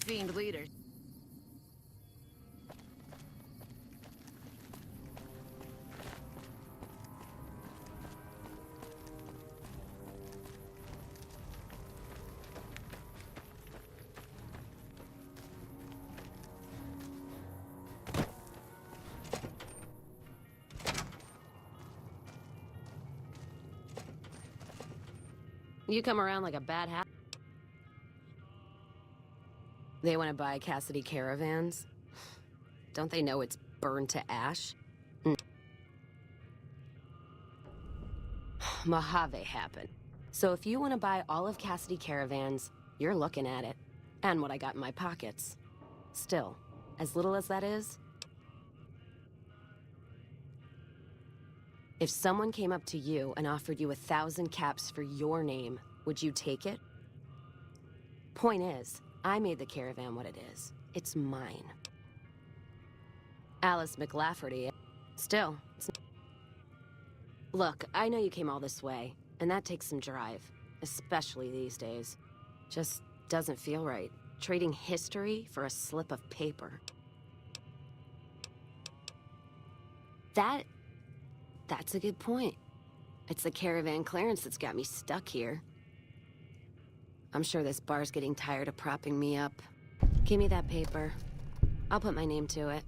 Fiend leader. You come around like a bad hat. They want to buy Cassidy caravans? Don't they know it's burned to ash? Mojave happened. So if you want to buy all of Cassidy caravans, you're looking at it. And what I got in my pockets. Still, as little as that is, if someone came up to you and offered you 1,000 caps for your name, would you take it? Point is, I made the caravan what it is. It's mine. Alice McLafferty. Still, it's... Look, I know you came all this way, and that takes some drive, especially these days. Just doesn't feel right. Trading history for a slip of paper. That's a good point. It's the caravan clearance that's got me stuck here. I'm sure this bar's getting tired of propping me up. Give me that paper. I'll put my name to it.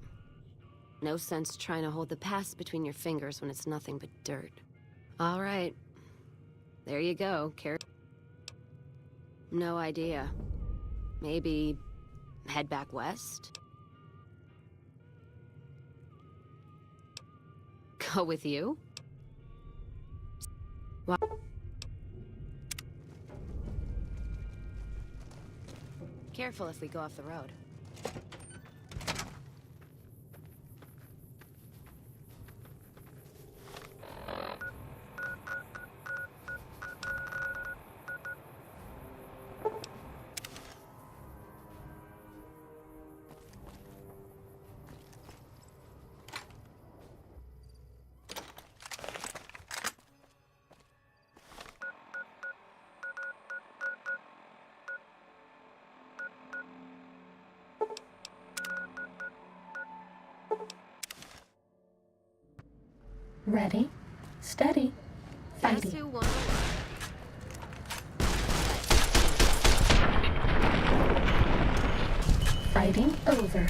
No sense trying to hold the past between your fingers when it's nothing but dirt. All right. There you go, No idea. Maybe head back west? Go with you? What? Careful if we go off the road. Ready, steady, Guess fighting. who won? Fighting over.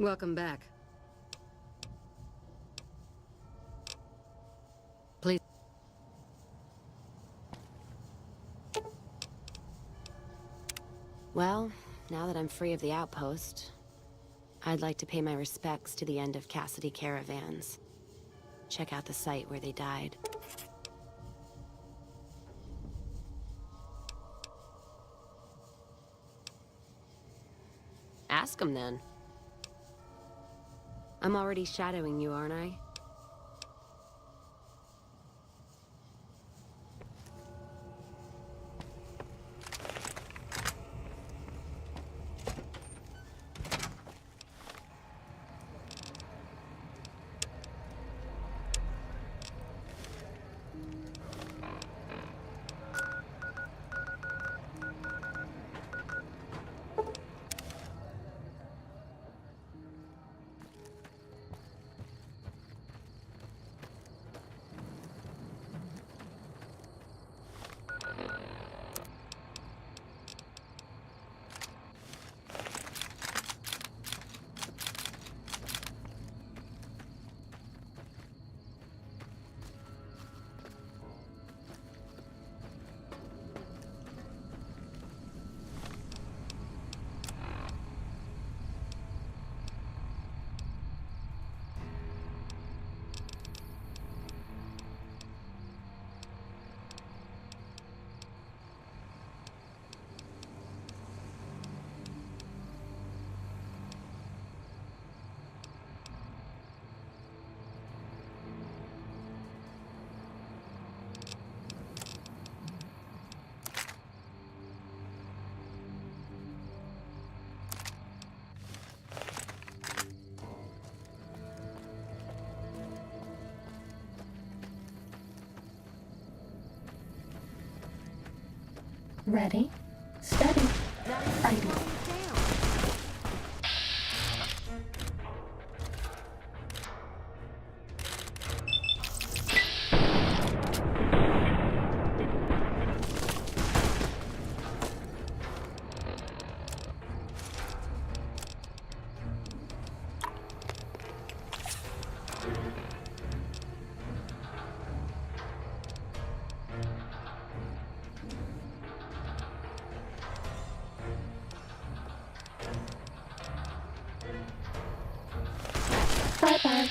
Welcome back. Please. Well, now that I'm free of the outpost, I'd like to pay my respects to the end of Cassidy caravans. Check out the site where they died. Ask them then. I'm already shadowing you, aren't I? Ready, steady, fighting. Bye-bye.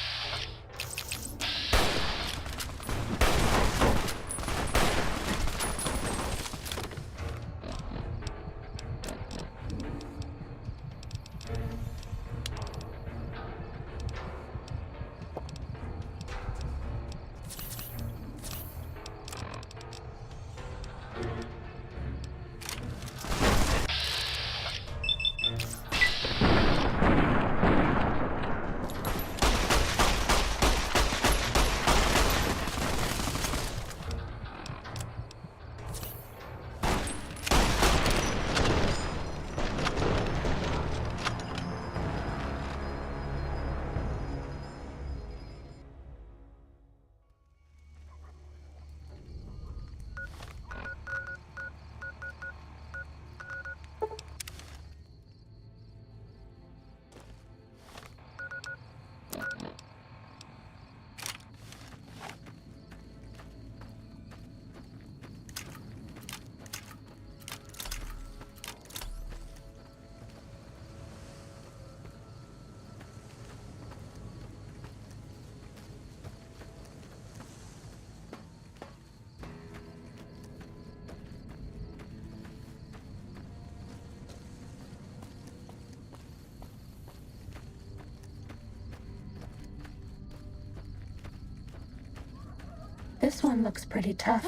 This one looks pretty tough.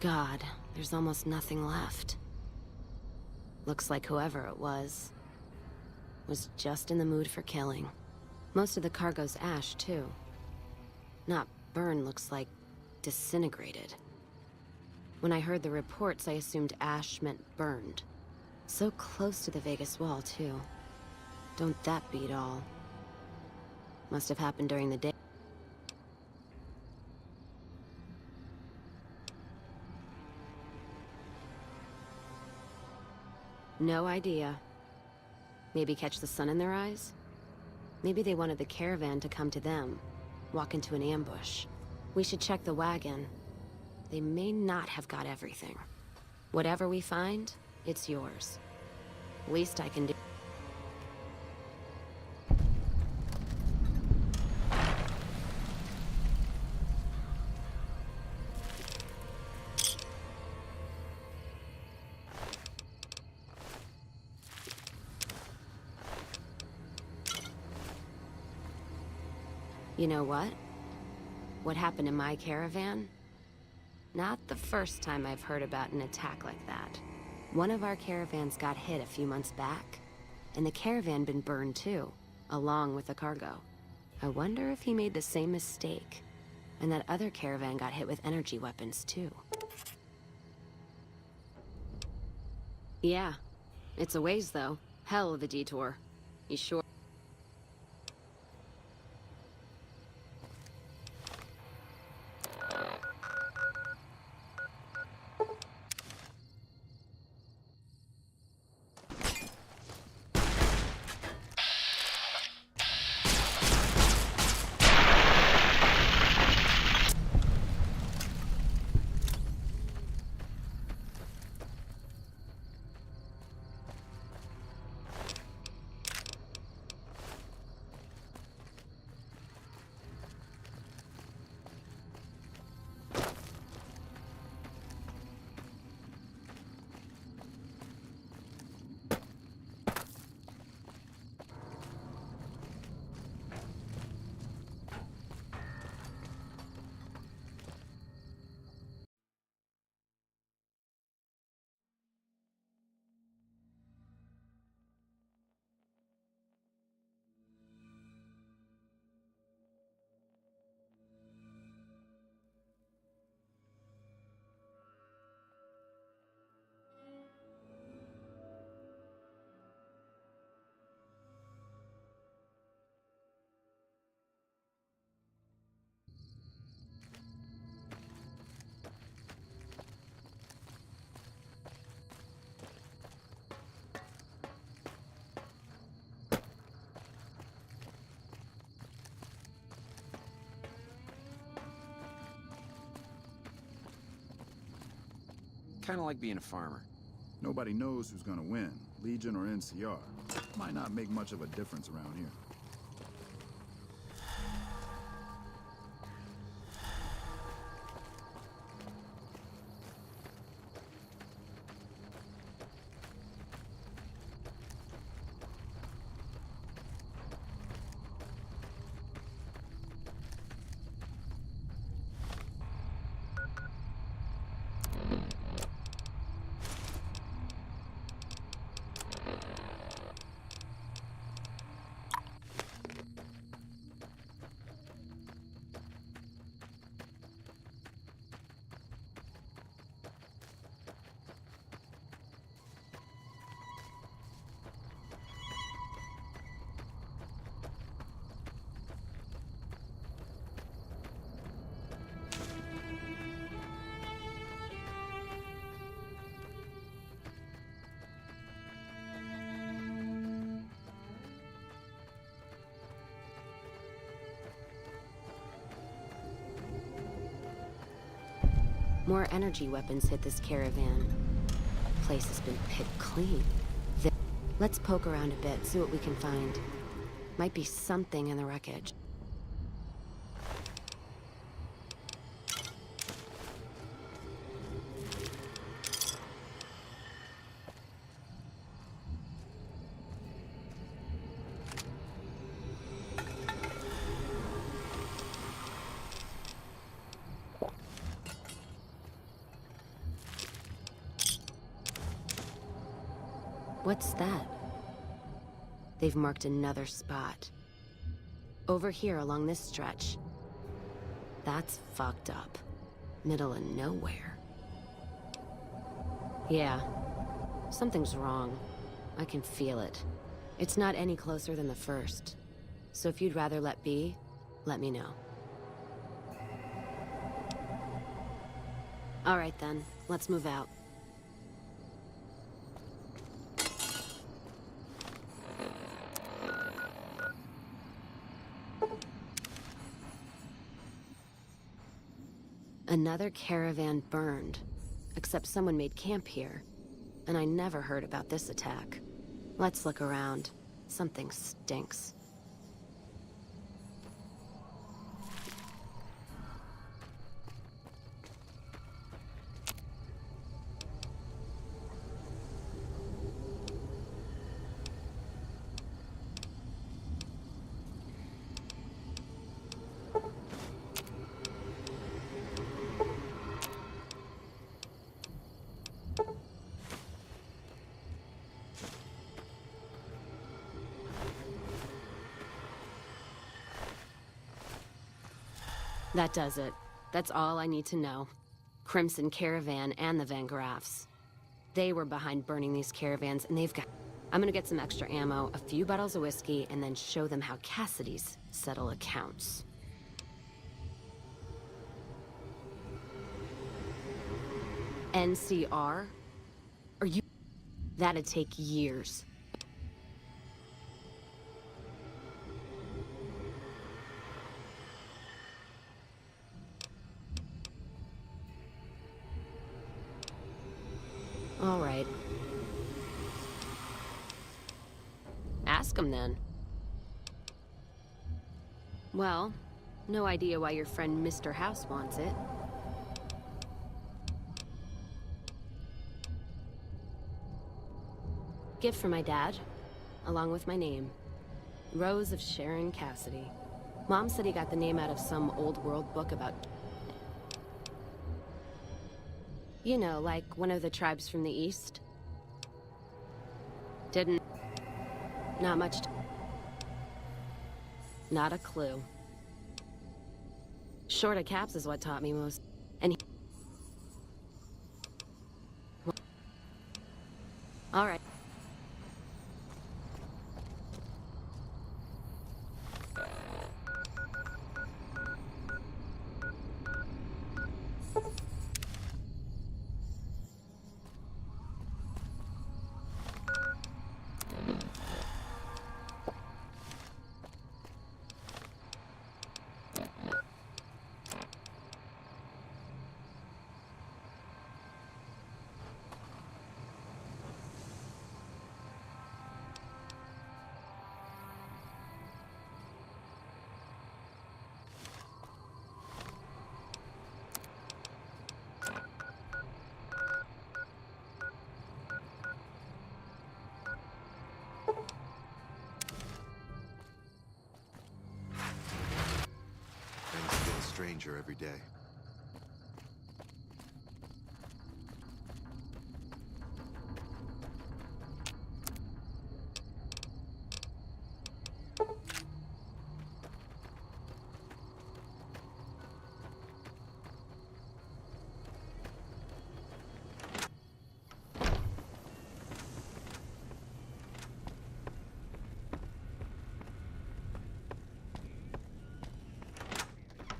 God, there's almost nothing left. Looks like whoever it was just in the mood for killing. Most of the cargo's ash, too. Not burned, looks like disintegrated. When I heard the reports, I assumed ash meant burned. So close to the Vegas Wall, too. Don't that beat all? Must have happened during the day. No idea. Maybe catch the sun in their eyes? Maybe they wanted the caravan to come to them, walk into an ambush. We should check the wagon. They may not have got everything. Whatever we find, it's yours. Least I can do. You know what? What happened in my caravan? Not the first time I've heard about an attack like that. One of our caravans got hit a few months back, and the caravan been burned too, along with the cargo. I wonder if he made the same mistake, and that other caravan got hit with energy weapons too. Yeah, it's a ways though. Hell of a detour. You sure? Kind of like being a farmer. Nobody knows who's gonna win, Legion or NCR. Might not make much of a difference around here. More energy weapons hit this caravan. The place has been picked clean. Let's poke around a bit, see what we can find. Might be something in the wreckage. What's that? They've marked another spot. Over here along this stretch. That's fucked up. Middle of nowhere. Yeah. Something's wrong. I can feel it. It's not any closer than the first. So if you'd rather let be, let me know. All right then, let's move out. Another caravan burned, except someone made camp here, and I never heard about this attack. Let's look around. Something stinks. That does it. That's all I need to know. Crimson Caravan and the Van Graffs. They were behind burning these caravans, and they've got... I'm gonna get some extra ammo, a few bottles of whiskey, and then show them how Cassidy's settle accounts. NCR? Are you... That'd take years. All right. Ask him then. Well, no idea why your friend Mr. House wants it. Gift for my dad, along with my name. Rose of Sharon Cassidy. Mom said he got the name out of some old world book about... You know, like one of the tribes from the east. Didn't... Not much... Not a clue. Short of caps is what taught me most. And he... All right. Things get stranger every day.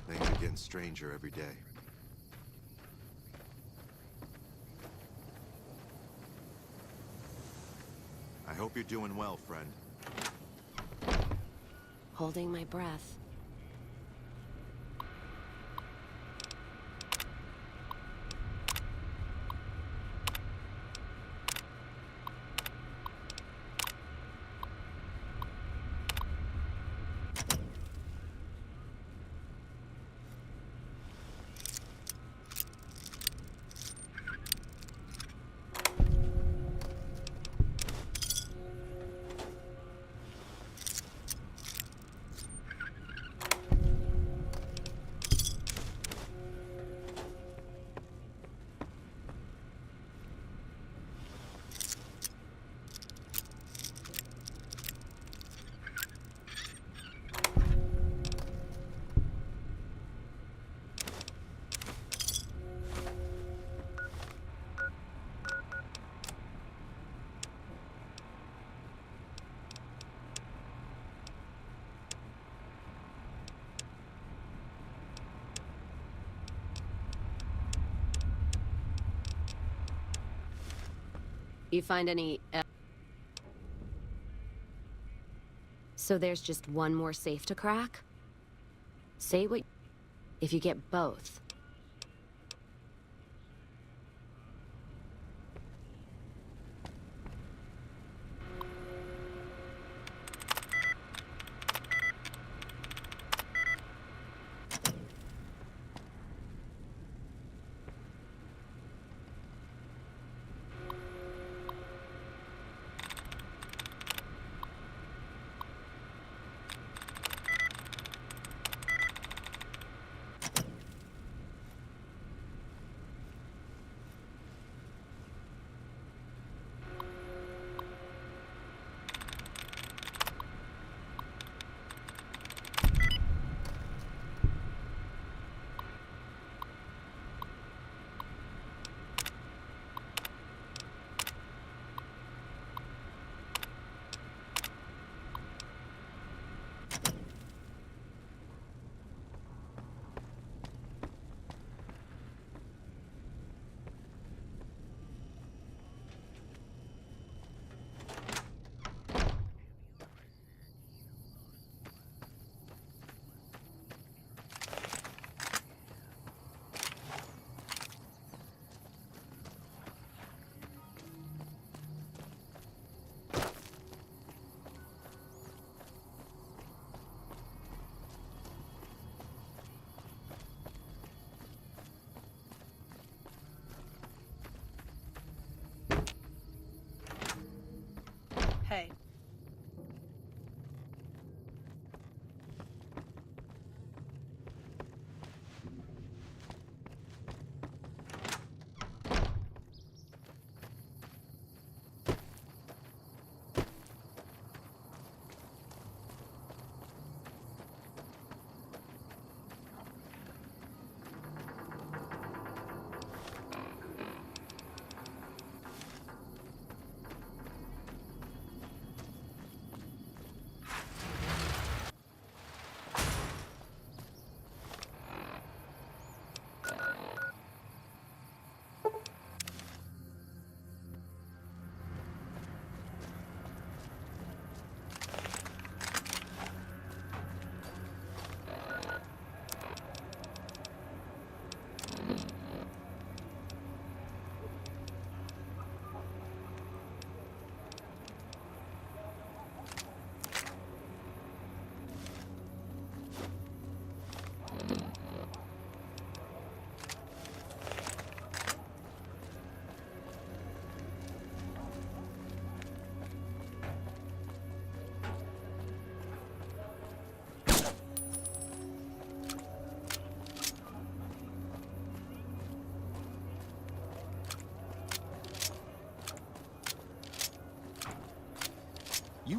Things are getting stranger every day. I hope you're doing well, friend. Holding my breath. You find any... So there's just one more safe to crack? Say what... If you get both.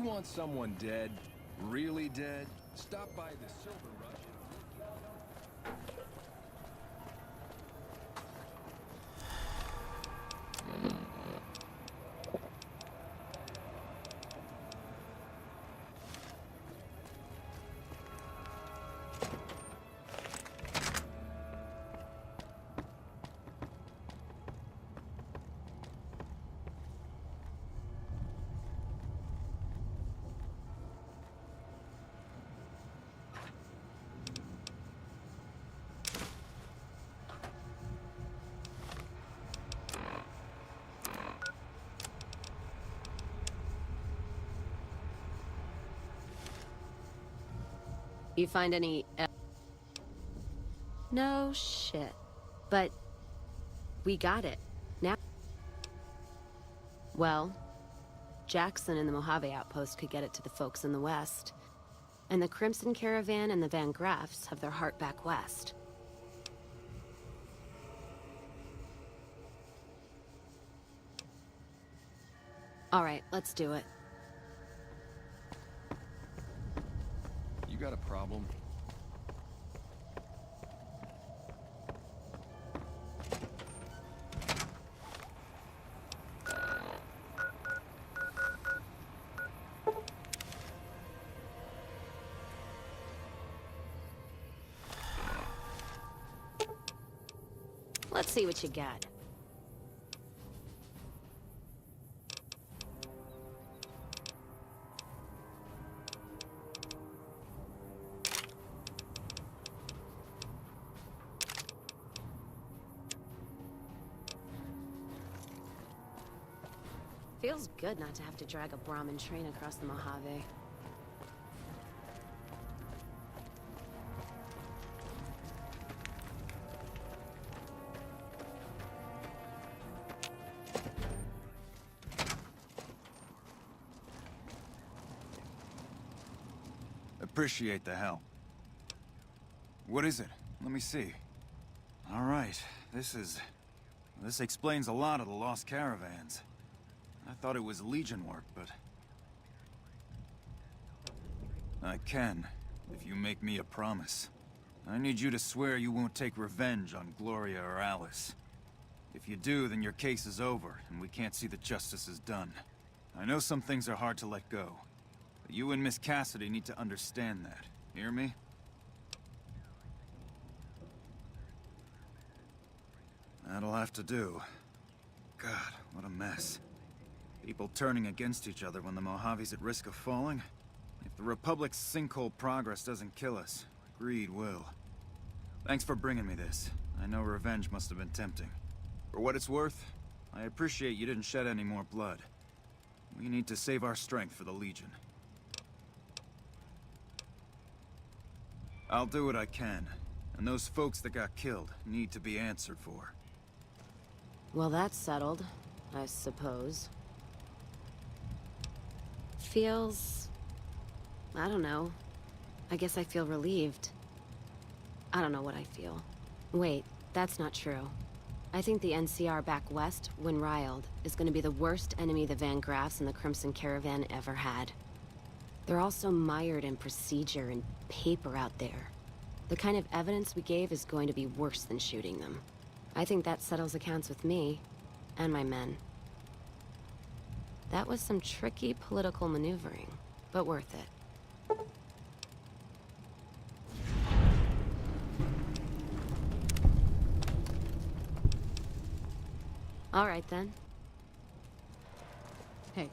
want someone dead? Really dead? Stop by the Silver Rush. You find any... No shit. But... we got it. Now... Well... Jackson and the Mojave Outpost could get it to the folks in the west. And the Crimson Caravan and the Van Graffs have their heart back west. Alright, let's do it. You got a problem? Let's see what you got. Feels good not to have to drag a Brahmin train across the Mojave. Appreciate the help. What is it? Let me see. All right, this explains a lot of the lost caravans. I thought it was Legion work, but... I can, if you make me a promise. I need you to swear you won't take revenge on Gloria or Alice. If you do, then your case is over, and we can't see that justice is done. I know some things are hard to let go, but you and Miss Cassidy need to understand that. Hear me? That'll have to do. God, what a mess. People turning against each other when the Mojave's at risk of falling? If the Republic's sinkhole progress doesn't kill us, greed will. Thanks for bringing me this. I know revenge must have been tempting. For what it's worth, I appreciate you didn't shed any more blood. We need to save our strength for the Legion. I'll do what I can, and those folks that got killed need to be answered for. Well, that's settled, I suppose. Feels... I don't know. I guess I feel relieved. I don't know what I feel. Wait, that's not true. I think the NCR back west, when riled, is gonna be the worst enemy the Van Graffs and the Crimson Caravan ever had. They're all so mired in procedure and paper out there. The kind of evidence we gave is going to be worse than shooting them. I think that settles accounts with me, and my men. That was some tricky political maneuvering, but worth it. All right, then. Hey.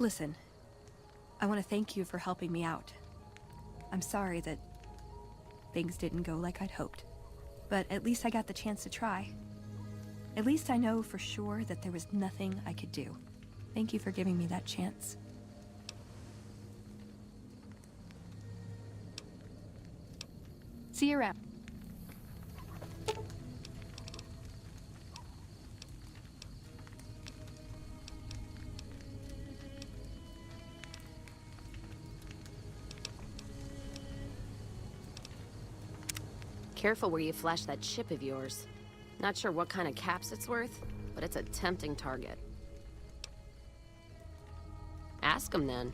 Listen, I want to thank you for helping me out. I'm sorry that things didn't go like I'd hoped, but at least I got the chance to try. At least I know for sure that there was nothing I could do. Thank you for giving me that chance. See you around. Careful where you flash that chip of yours. Not sure what kind of caps it's worth, but it's a tempting target. Ask him then.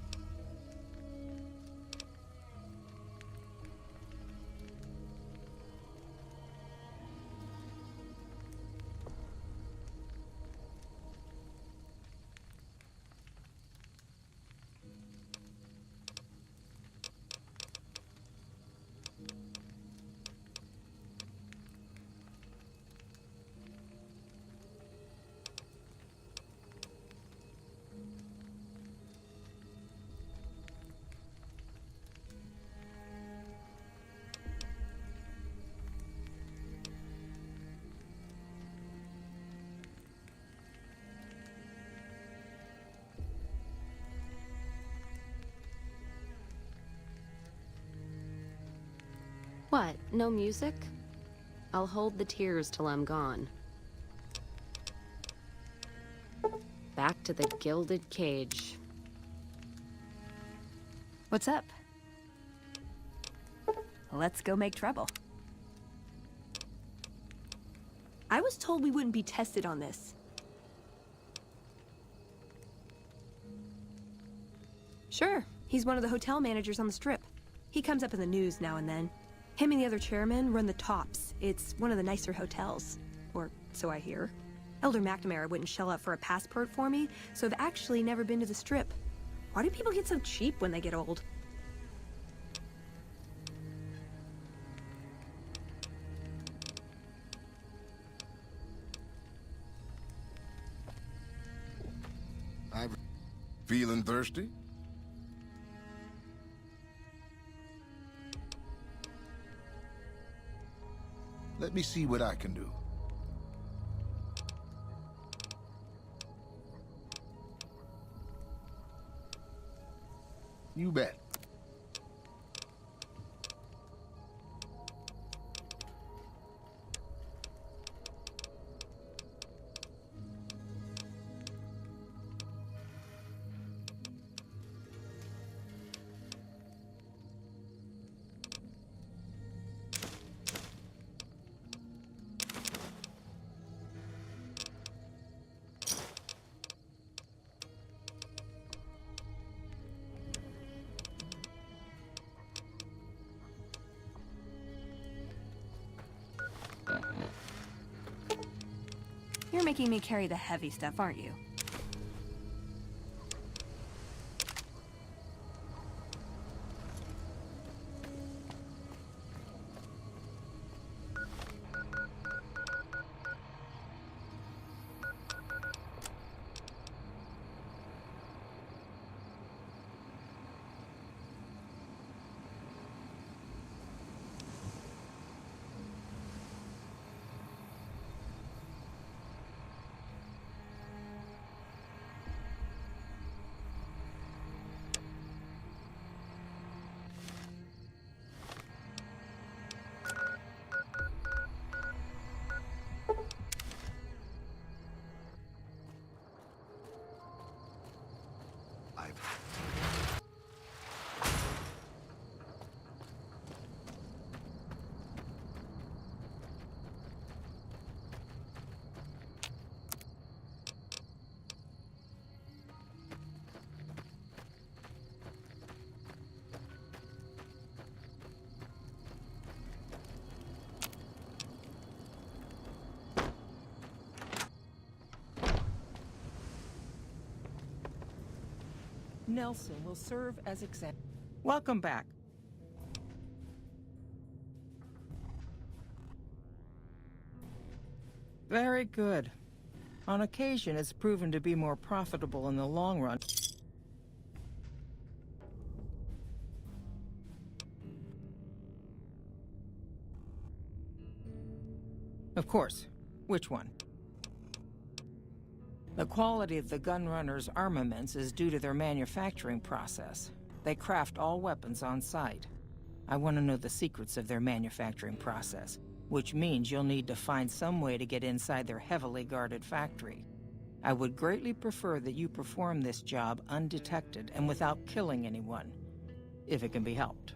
What, no music? I'll hold the tears till I'm gone. Back to the gilded cage. What's up? Let's go make trouble. I was told we wouldn't be tested on this. Sure, he's one of the hotel managers on the Strip. He comes up in the news now and then. Him and the other chairman run the Tops. It's one of the nicer hotels. Or so I hear. Elder McNamara wouldn't shell out for a passport for me, so I've actually never been to the Strip. Why do people get so cheap when they get old? I'm feeling thirsty? Let me see what I can do. You bet. You're making me carry the heavy stuff, aren't you? Nelson will serve as example. Welcome back. Very good. On occasion, it's proven to be more profitable in the long run. Of course. Which one? The quality of the Gunrunners' armaments is due to their manufacturing process. They craft all weapons on site. I want to know the secrets of their manufacturing process, which means you'll need to find some way to get inside their heavily guarded factory. I would greatly prefer that you perform this job undetected and without killing anyone, if it can be helped.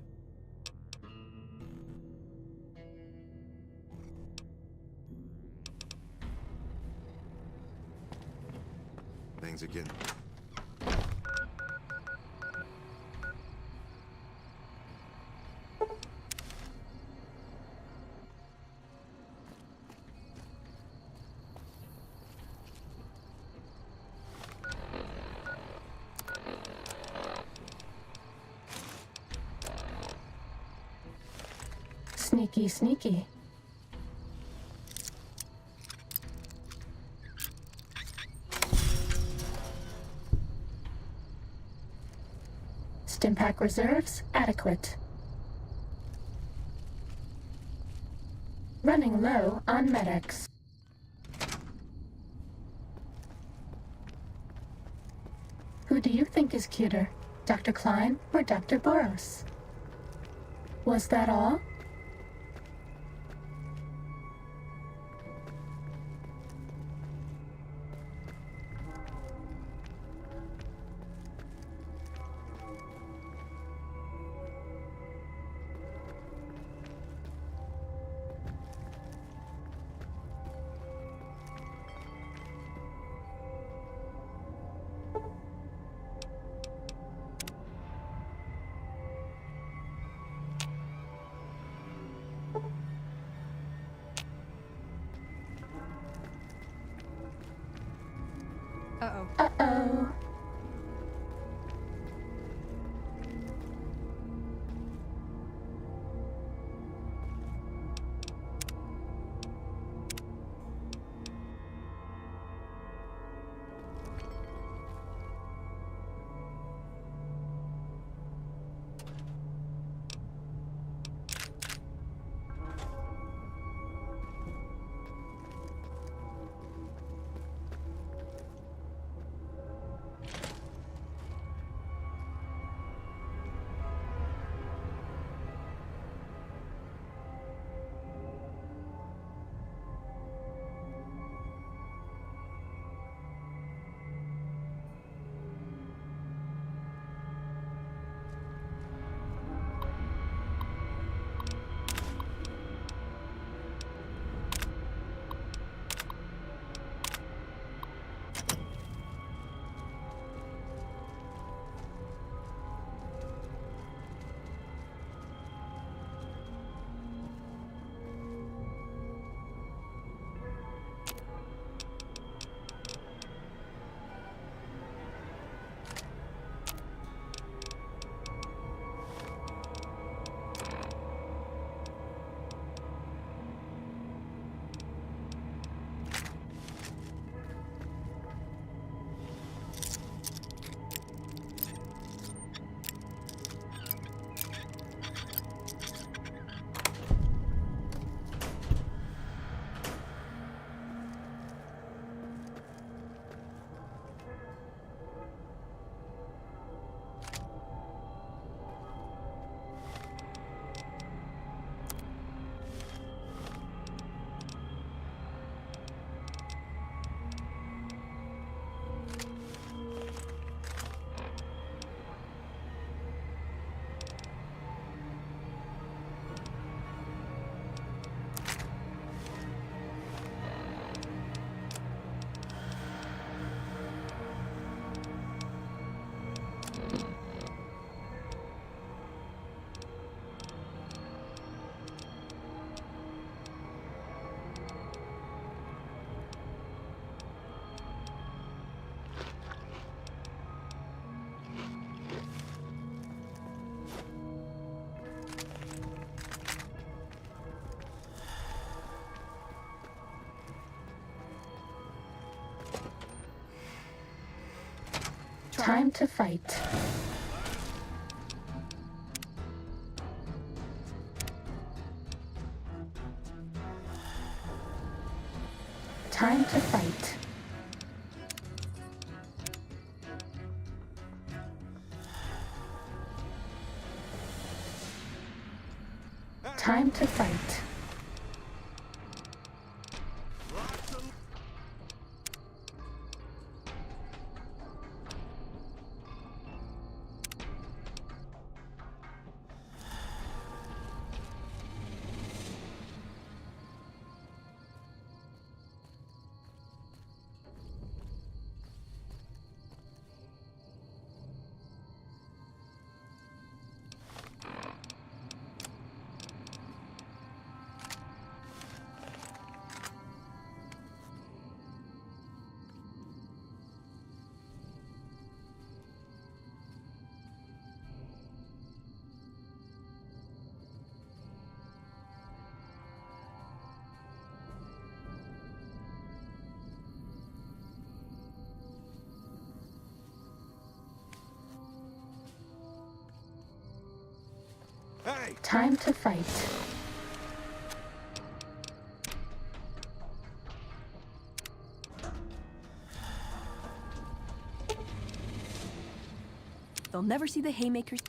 Things again. Sneaky, sneaky. Stimpack reserves adequate. Running low on medics. Who do you think is cuter, Dr. Klein or Dr. Boros? Was that all? Uh-oh. Uh-oh. Time to fight. Time to fight. Time to fight. Time to fight. They'll never see the haymakers.